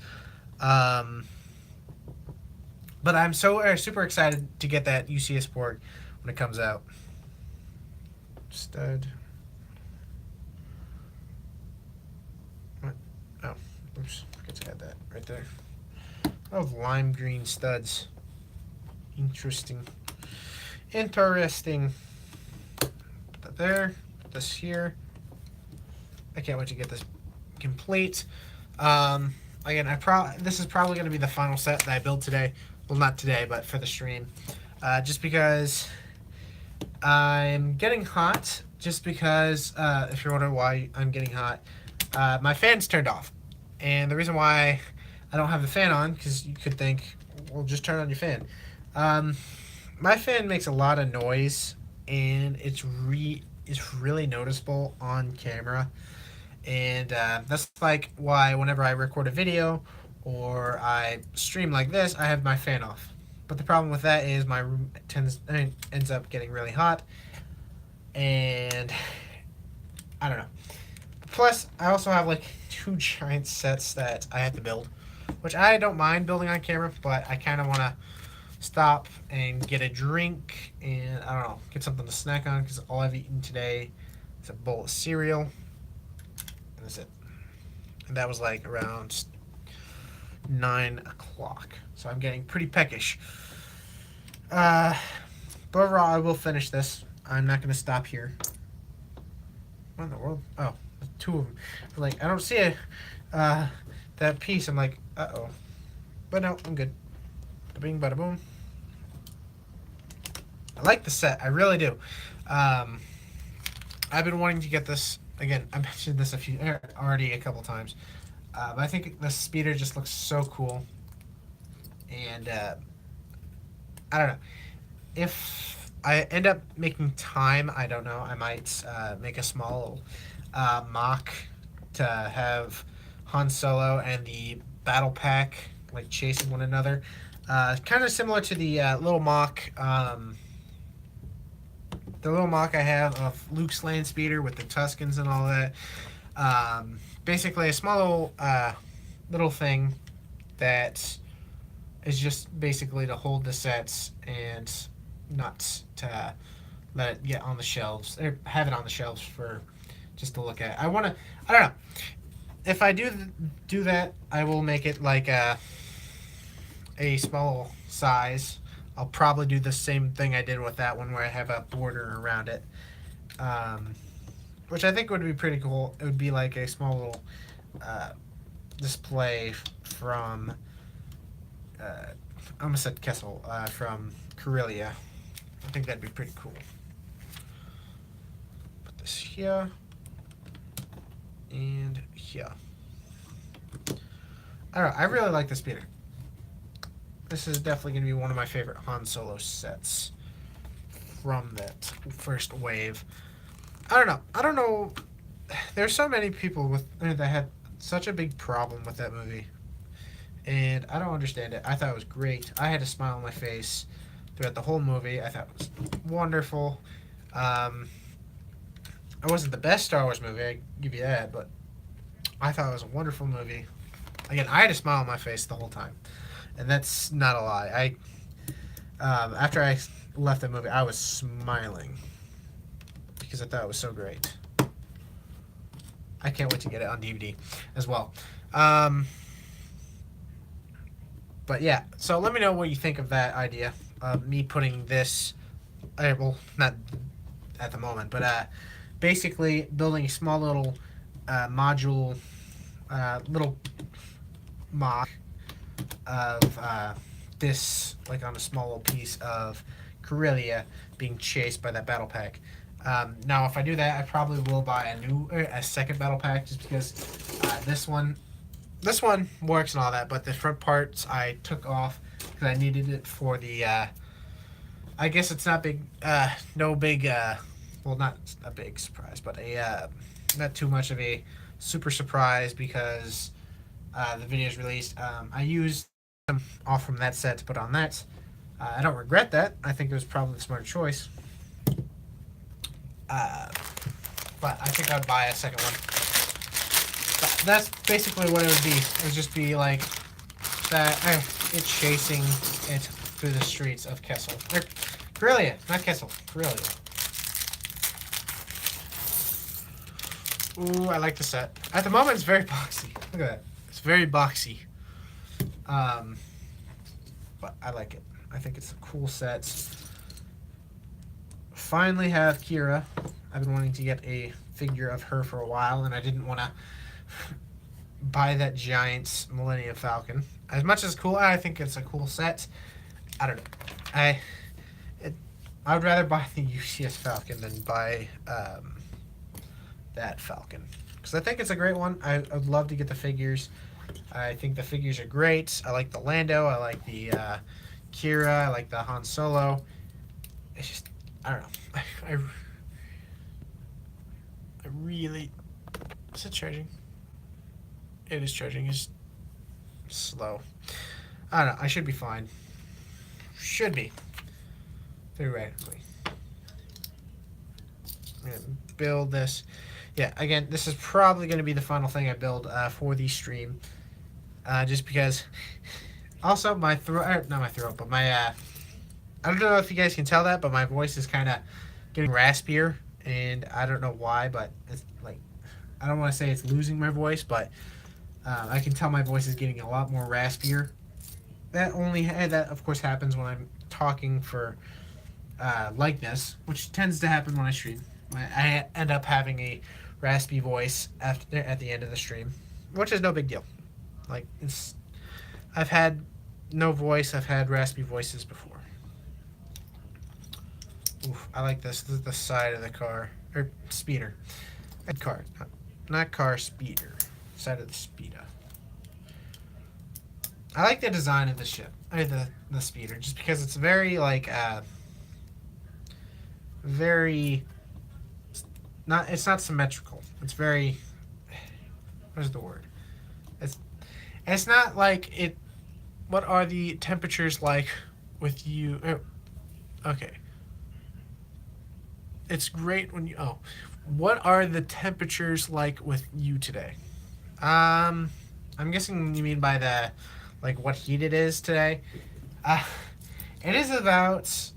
[SPEAKER 1] But I'm so super excited to get that UCS Porg when it comes out. Stud. What? Oh, oops. Forget to add that right there. Oh, lime green studs. Interesting. Interesting. Put that there. Put this here. I can't wait to get this complete. Again, this is probably going to be the final set that I build today. Well, not today, but for the stream. Just because I'm getting hot. Just because, if you're wondering why I'm getting hot, my fan's turned off. And the reason why I don't have the fan on, because you could think, well, just turn on your fan. My fan makes a lot of noise, and it's really noticeable on camera. And that's like why whenever I record a video or I stream like this, I have my fan off. But the problem with that is my room ends up getting really hot, and I don't know. Plus, I also have like two giant sets that I have to build, which I don't mind building on camera, but I kind of want to stop and get a drink and, I don't know, get something to snack on, because all I've eaten today is a bowl of cereal, and that's it. And that was like around 9 o'clock, so I'm getting pretty peckish. But overall, I will finish this. I'm not going to stop here. What in the world? Oh, two of them. Like, I don't see that piece. I'm like, uh-oh. But no, I'm good. Bada bing, bada boom. I like the set. I really do. I've been wanting to get this. Again, I mentioned this already a couple times. But I think the speeder just looks so cool. And I don't know. If I end up making time, I don't know. I might make a small mock to have Han Solo and the battle pack like chasing one another. Kind of similar to the little mock. The little mock I have of Luke's land speeder with the Tuskens and all that. Basically, a small little thing that is just basically to hold the sets and not to let it get on the shelves or have it on the shelves for just to look at. I don't know. If I do that, I will make it like a small size. I'll probably do the same thing I did with that one where I have a border around it. Um, which I think would be pretty cool. It would be like a small little display from I almost said Kessel from Corellia. I think that'd be pretty cool. Put this here and here. I don't know. I really like the speeder. This is definitely going to be one of my favorite Han Solo sets from that first wave. I don't know. There's so many people that had such a big problem with that movie, and I don't understand it. I thought it was great. I had a smile on my face throughout the whole movie. I thought it was wonderful. It wasn't the best Star Wars movie, I give you that, but I thought it was a wonderful movie. Again, I had a smile on my face the whole time, and that's not a lie. After I left the movie, I was smiling because I thought it was so great. I can't wait to get it on DVD as well. But yeah, so let me know what you think of that idea. Me putting this, well, not at the moment, but basically building a small little module, little mock of this, like on a small little piece of Corellia being chased by that battle pack. Now, if I do that, I probably will buy a second battle pack, just because this one works and all that, but the front parts I took off because I needed it for the. I guess it's not big, no big, well, not a big surprise, but not too much of a super surprise because the video is released. I used some off from that set to put on that. I don't regret that. I think it was probably the smart choice. But I think I'd buy a second one. But that's basically what it would be. It would just be like that. It's chasing it through the streets of Kessel. Corellia, not Kessel. Corellia. Ooh, I like the set. At the moment, it's very boxy. Look at that. It's very boxy. But I like it. I think it's a cool set. Finally have Qi'ra. I've been wanting to get a figure of her for a while, and I didn't want to buy that giant Millennium Falcon. As much as cool, I think it's a cool set. I don't know. I would rather buy the UCS Falcon than buy that Falcon, because I think it's a great one. I'd love to get the figures. I think the figures are great. I like the Lando. I like the Qi'ra. I like the Han Solo. It's just, I don't know. I really... Is it charging? It is charging. It's slow. I don't know. I should be fine. Should be. Theoretically. I'm going to build this. Yeah, again, this is probably going to be the final thing I build for the stream. Just because... Also, my throat... Not my throat, but my... I don't know if you guys can tell that, but my voice is kind of getting raspier, and I don't know why, but it's like, I don't want to say it's losing my voice, but I can tell my voice is getting a lot more raspier. That of course happens when I'm talking for like this, which tends to happen when I stream. I end up having a raspy voice at the end of the stream, which is no big deal. Like, I've had no voice, I've had raspy voices before. Oof, I like this. This is the side of the car. Or speeder. Car. Not car, speeder. Side of the speeder. I like the design of the ship. The speeder. Just because it's very, like, very... It's not symmetrical. It's very... What is the word? It's not like it... What are the temperatures like with you... Okay. It's great when you What are the temperatures like with you today? Um, I'm guessing you mean by the, like, what heat it is today. Uh, it is about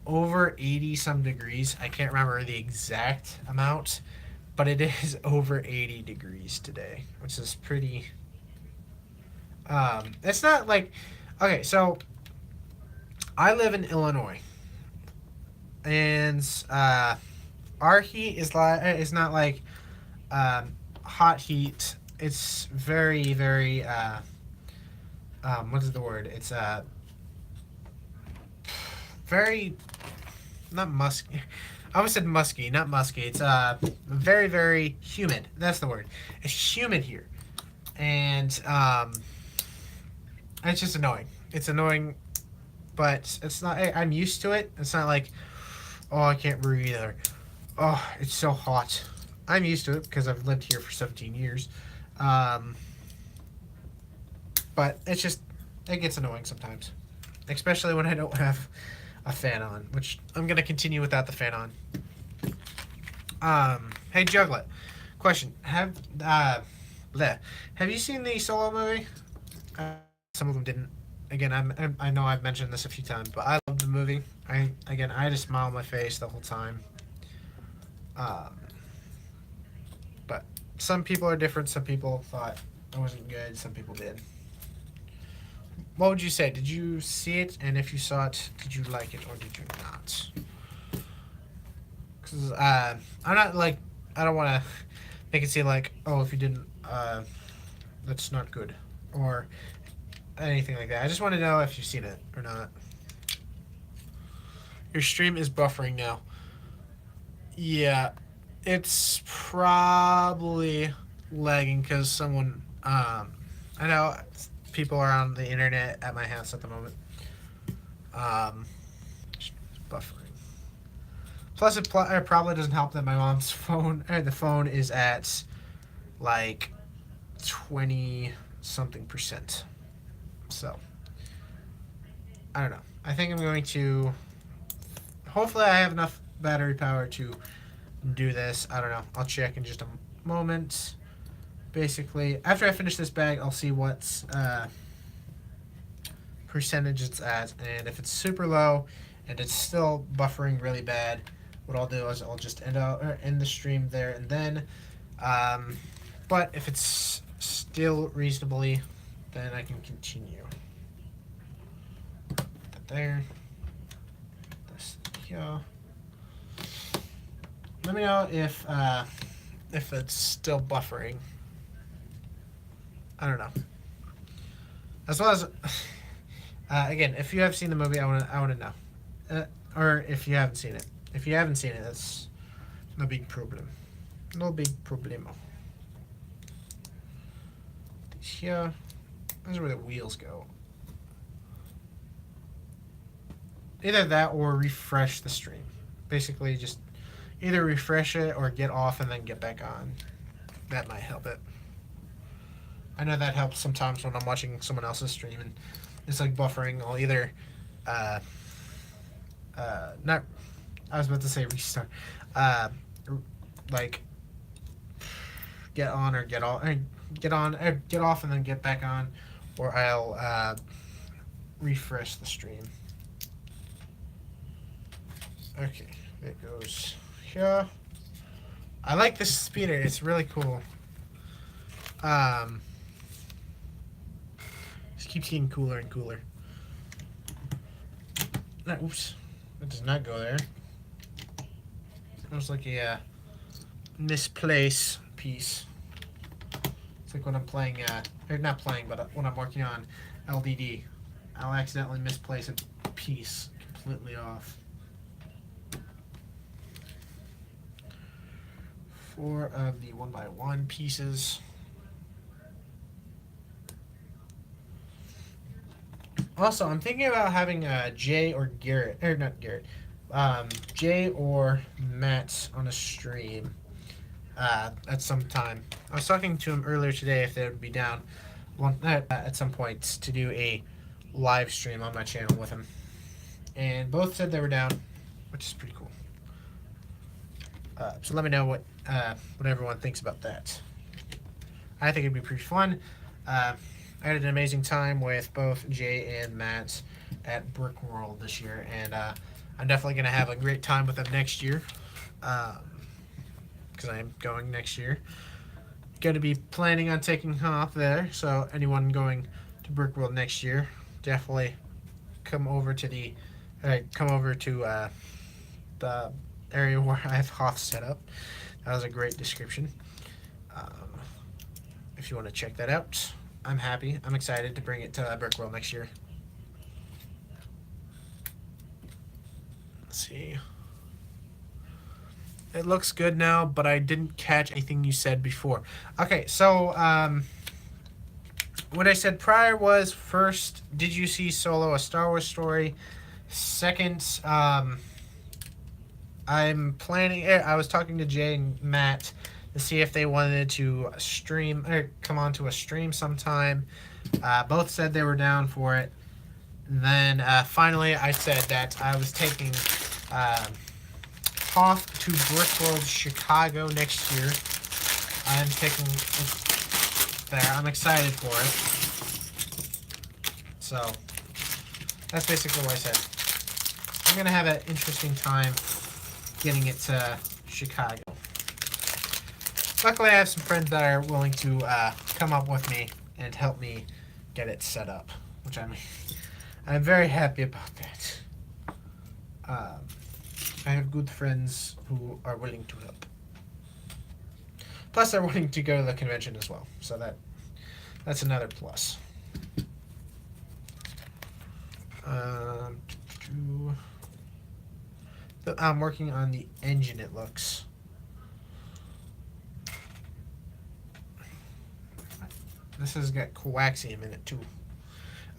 [SPEAKER 1] over 80 some degrees. I can't remember the exact amount, but it is over 80 degrees today, which is pretty. It's not like, okay, so I live in Illinois, and our heat is not like hot heat. It's very very what is the word? It's very not musky. I almost said musky, not musky. It's very very humid. That's the word. It's humid here, and it's just annoying. It's annoying, but it's not. I'm used to it. It's not like, oh, I can't breathe, or oh, it's so hot. I'm used to it because I've lived here for 17 years. Um, but it's just, it gets annoying sometimes, especially when I don't have a fan on, which I'm gonna continue without the fan on. Hey Juglet, question: bleh. Have you seen the Solo movie? Some of them didn't. Again, I know I've mentioned this a few times, but I love the movie. I had a smile on my face the whole time. Um, but some people are different. Some people thought it wasn't good. Some people did. What would you say? Did you see it? And if you saw it, did you like it or did you not? Because I'm not like, I don't want to make it seem like, oh, if you didn't, that's not good or anything like that. I just want to know if you've seen it or not. Your stream is buffering now. Yeah, it's probably lagging because someone, I know people are on the internet at my house at the moment. Um, buffering. Plus, it probably doesn't help that my mom's phone, the phone is at like 20 something percent. So, I don't know. I think I'm going to. Hopefully, I have enough battery power to do this. I don't know. I'll check in just a moment. Basically, after I finish this bag, I'll see what percentage it's at, and if it's super low and it's still buffering really bad, what I'll do is I'll just end the stream there and then. But if it's still reasonably, then I can continue. Put that there. This here. Let me know if it's still buffering. I don't know. As well as, again, if you have seen the movie, I want to know, or if you haven't seen it. If you haven't seen it, that's no big problem. No big problemo. Here, that's where the wheels go. Either that or refresh the stream. Basically, just either refresh it or get off and then get back on. That might help it. I know that helps sometimes when I'm watching someone else's stream and it's like buffering. I'll either, not, I was about to say restart, like get on or get off, get on, get off and then get back on, or I'll refresh the stream. Okay, it goes here. I like this speeder. It's really cool. Just keeps getting cooler and cooler. Oops, that does not go there. It was like a misplaced piece. It's like when I'm playing, or not playing, but when I'm working on LDD, I'll accidentally misplace a piece completely off. 4 of the 1x1 pieces. Also, I'm thinking about having Jay or Garrett, or not Garrett, Jay or Matt on a stream at some time. I was talking to him earlier today if they would be down at some point to do a live stream on my channel with him. And both said they were down, which is pretty cool. So let me know what everyone thinks about that. I think it'd be pretty fun. I had an amazing time with both Jay and Matt at Brick World this year, and I'm definitely going to have a great time with them next year, because I am going next year. Going to be planning on taking off there, so anyone going to Brick World next year, definitely come over to the area where I have Hoth set up. That was a great description. If you want to check that out, I'm happy. I'm excited to bring it to Brick World next year. Let's see. It looks good now, but I didn't catch anything you said before. Okay, so what I said prior was, first, did you see Solo: A Star Wars Story? Second, I'm planning. I was talking to Jay and Matt to see if they wanted to stream or come on to a stream sometime. Both said they were down for it. Then finally, I said that I was taking Hoth to Brick World Chicago next year. I'm taking it there. I'm excited for it. So that's basically what I said. I'm gonna have an interesting time getting it to Chicago. Luckily, I have some friends that are willing to come up with me and help me get it set up, which I'm very happy about that. I have good friends who are willing to help. Plus, they're willing to go to the convention as well, so that's another plus. I'm working on the engine, it looks. This has got coaxium in it too.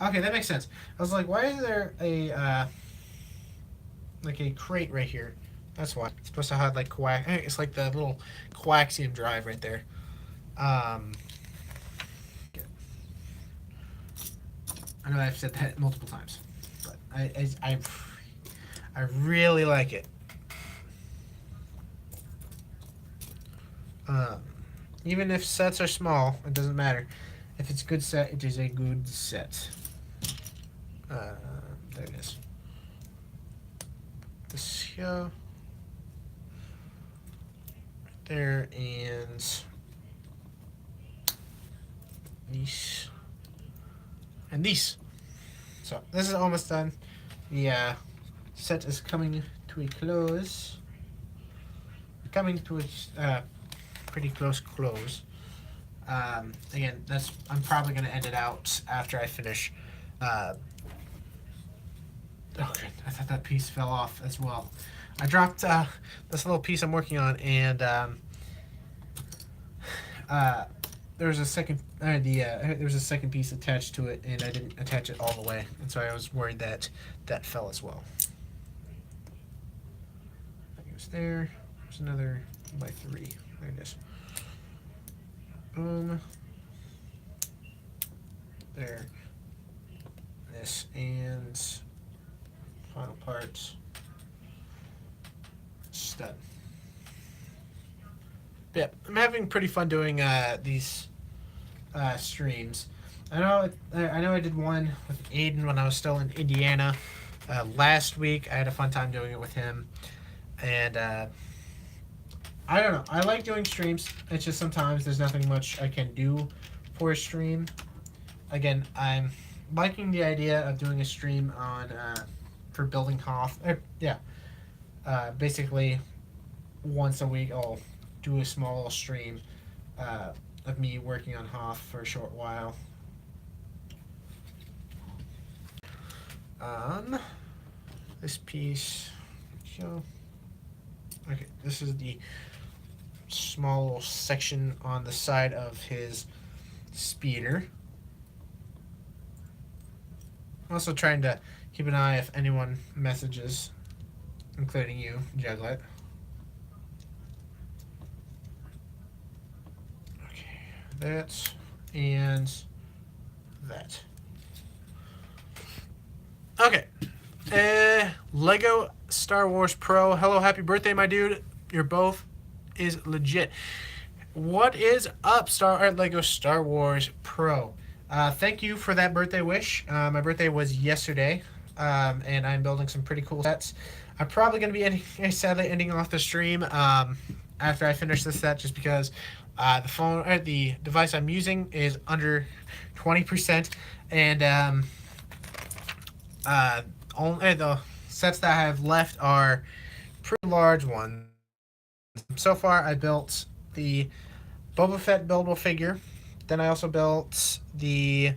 [SPEAKER 1] Okay, that makes sense. I was like, why is there a like a crate right here? That's why. It's supposed to have like it's like the little coaxium drive right there. I know I've said that multiple times, but I really like it. Even if sets are small, it doesn't matter. If it's a good set, it is a good set. There it is. This here. Right there, and these. And these. So, this is almost done. The set is coming to a close. Coming to a pretty close close. Again, I'm probably going to end it out after I finish. Okay, I thought that piece fell off as well. I dropped this little piece I'm working on, and there was a second there was a second piece attached to it, and I didn't attach it all the way, and so I was worried that that fell as well. I think it was there. There's another 2x3. There it is. Boom. There. This and final parts. Stud. Yep, I'm having pretty fun doing these streams. I know I did one with Aiden when I was still in Indiana last week. I had a fun time doing it with him, and I don't know. I like doing streams. It's just sometimes there's nothing much I can do for a stream. Again, I'm liking the idea of doing a stream on for building Hoth. Basically, once a week I'll do a small stream of me working on Hoth for a short while. This piece. Okay, this is the small little section on the side of his speeder. I'm also trying to keep an eye if anyone messages, including you, Juglet. Okay, that and that. Okay. Lego Star Wars Pro. Hello, happy birthday, my dude. Your both is legit. What is up, Lego Star Wars Pro? Thank you for that birthday wish. My birthday was yesterday, and I'm building some pretty cool sets. I'm probably going to be sadly ending off the stream after I finish this set, just because the device I'm using is under 20%, and only the sets that I have left are pretty large ones. So far, I built the Boba Fett buildable figure. Then I also built the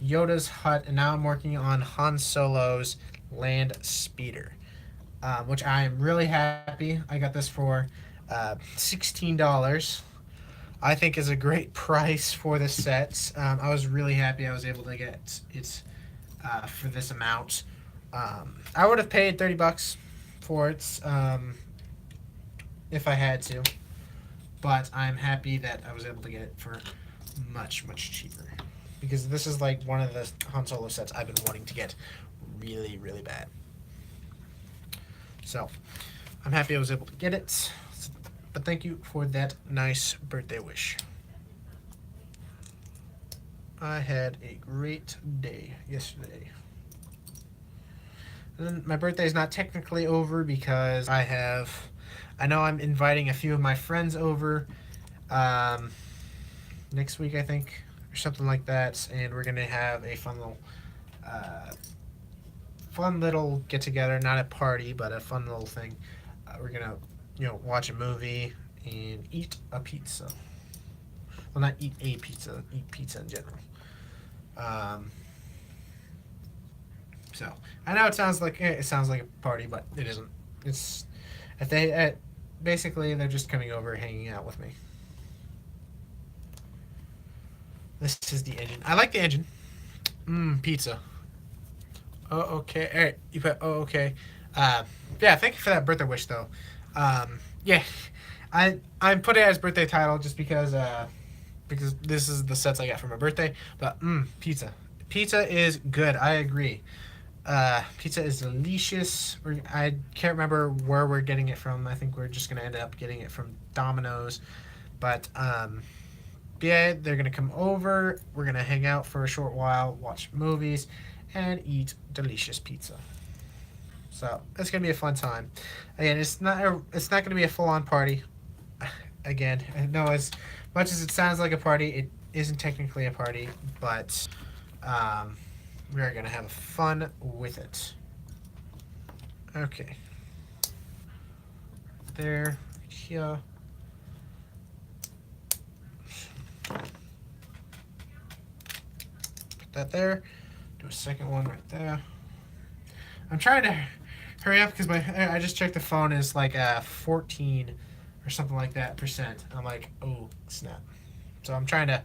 [SPEAKER 1] Yoda's hut, and now I'm working on Han Solo's land speeder, which I am really happy. I got this for $16. I think is a great price for this set. I was really happy I was able to get it for this amount. I would have paid $30 for it if I had to, but I'm happy that I was able to get it for much, much cheaper, because this is like one of the Han Solo sets I've been wanting to get really, really bad. So I'm happy I was able to get it, but thank you for that nice birthday wish. I had a great day yesterday. And then my birthday is not technically over because I know I'm inviting a few of my friends over next week, I think, or something like that, and we're gonna have a fun little get together, not a party, but a fun little thing. We're gonna, watch a movie and eat a pizza. Well, not eat a pizza, eat pizza in general. So I know it sounds like a party, but it isn't. It's basically they're just coming over, hanging out with me. This is the engine. I like the engine. Pizza. Oh, okay. All right. You put. Oh, okay. Yeah. Thank you for that birthday wish, though. Yeah. I'm putting it as birthday title just because this is the sets I got for my birthday. But pizza. Pizza is good. I agree. Pizza is delicious. I can't remember where we're getting it from. I think we're just gonna end up getting it from Domino's. But yeah, they're gonna come over. We're gonna hang out for a short while, watch movies, and eat delicious pizza. So it's gonna be a fun time. Again, it's not gonna be a full-on party. Again, no, as much as it sounds like a party, it isn't technically a party, but we are going to have fun with it. Okay. There, here. Put that there. Do a second one right there. I'm trying to hurry up because I just checked the phone is like 14 or something like that %. I'm like, oh snap. So I'm trying to.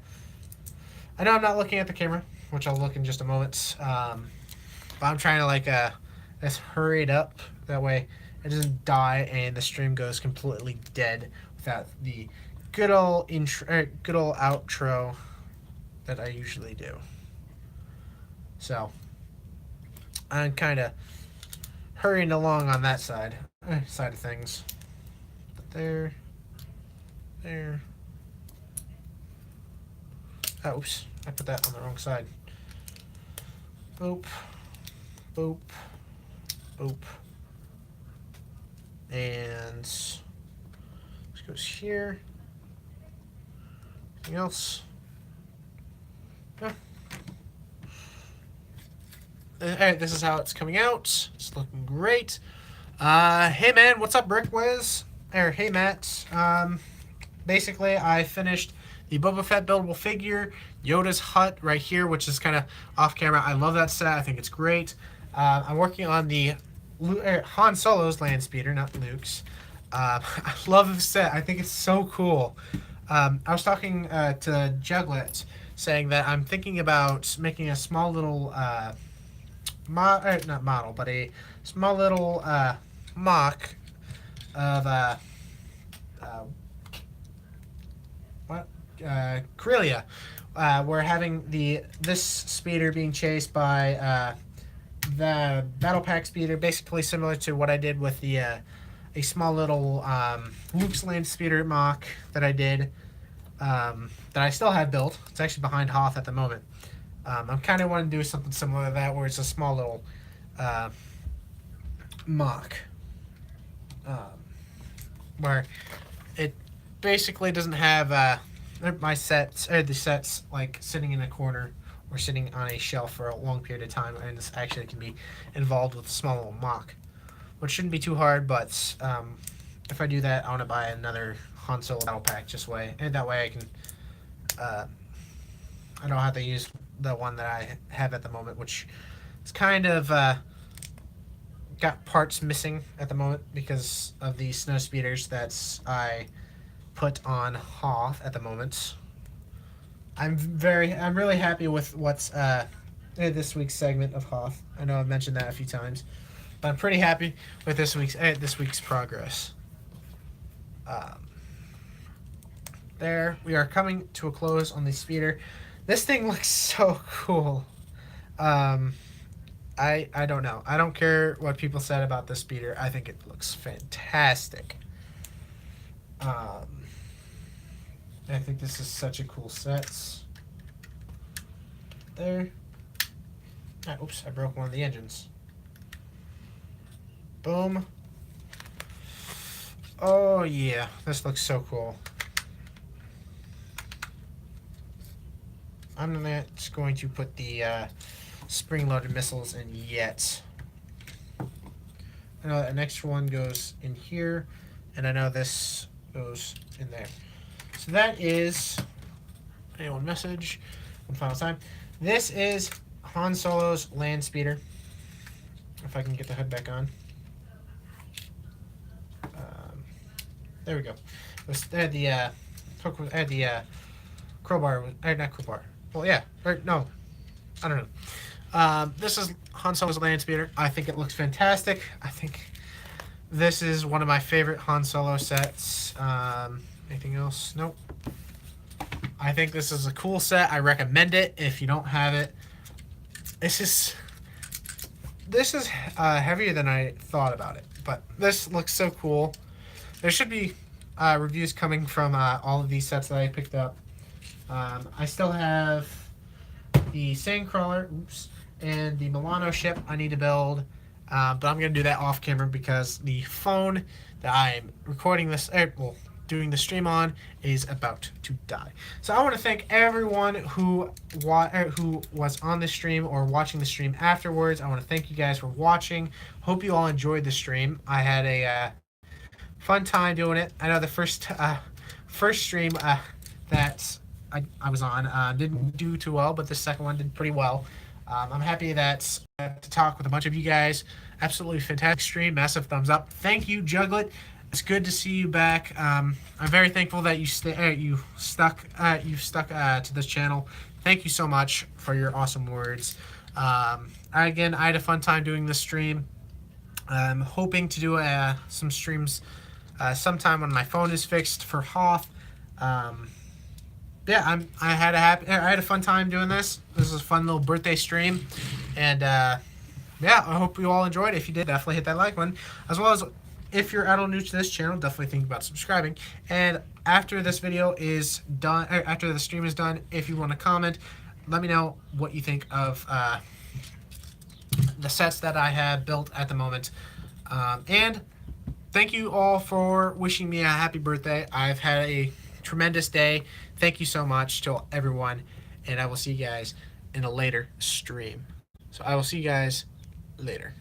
[SPEAKER 1] I know I'm not looking at the camera, which I'll look in just a moment. But I'm trying to let's hurry it up. That way it doesn't die and the stream goes completely dead without the good old outro that I usually do. So I'm kind of hurrying along on that side of things. But there. Oh, oops, I put that on the wrong side. Boop, boop, boop. And this goes here. Anything else? Yeah. Alright, this is how it's coming out. It's looking great. Hey man, what's up, Brickwiz? Hey Matt. Basically, I finished the Boba Fett buildable figure, Yoda's hut right here, which is kind of off camera. I love that set. I think it's great. I'm working on the Han Solo's land speeder, not Luke's. I love the set. I think it's so cool. I was talking to Juglet, saying that I'm thinking about making a small little not model, but a small little mock of Corellia. We're having this speeder being chased by the Battle Pack speeder, basically similar to what I did with the a small little Luke's Land Speeder mock that I did, that I still have built. It's actually behind Hoth at the moment. I'm kind of wanting to do something similar to that, where it's a small little mock, where it basically doesn't have my sets, or the sets, like sitting in a corner or sitting on a shelf for a long period of time, and this actually can be involved with a small little mock, which shouldn't be too hard. But if I do that, I want to buy another Han Solo battle pack and that way I can I don't have to use the one that I have at the moment, which is kind of got parts missing at the moment because of the snow speeders that I put on Hoth at the moment. I'm really happy with what's this week's segment of Hoth. I know I've mentioned that a few times, but I'm pretty happy with this week's progress. There, we are coming to a close on the speeder. This thing looks so cool. I don't know. I don't care what people said about the speeder. I think it looks fantastic. I think this is such a cool set. There. Oops, I broke one of the engines. Boom. Oh yeah, this looks so cool. I'm not going to put the spring-loaded missiles in yet. I know the next one goes in here, and I know this goes in there. So that is one message, one final time. This is Han Solo's land speeder. If I can get the hood back on. There we go. I had the crowbar. Not crowbar. Well, yeah. Or, no. I don't know. This is Han Solo's land speeder. I think it looks fantastic. I think this is one of my favorite Han Solo sets. Anything else? Nope. I think this is a cool set. I recommend it if you don't have it. This is heavier than I thought about it, but this looks so cool. There should be reviews coming from all of these sets that I picked up. I still have the Sandcrawler, and the Milano ship I need to build, but I'm going to do that off camera because the phone that I'm recording this, doing the stream on, is about to die. So I want to thank everyone who was on the stream or watching the stream afterwards. I want to thank you guys for watching. Hope you all enjoyed the stream. I had a fun time doing it. I know the first stream that I was on didn't do too well, but the second one did pretty well. I'm happy that to talk with a bunch of you guys. Absolutely fantastic stream. Massive thumbs up. Thank you, Juglet. It's good to see you back. I'm very thankful that you stuck to this channel. Thank you so much for your awesome words. Again, I had a fun time doing this stream. I'm hoping to do some streams sometime when my phone is fixed for Hoth. Yeah, I had a fun time doing this. This was a fun little birthday stream, and yeah, I hope you all enjoyed it. If you did, definitely hit that like button, as well as if you're at all new to this channel, definitely think about subscribing. And after this video is done, after the stream is done, if you want to comment, let me know what you think of the sets that I have built at the moment. And thank you all for wishing me a happy birthday. I've had a tremendous day. Thank you so much to everyone, and I will see you guys in a later stream. So I will see you guys later.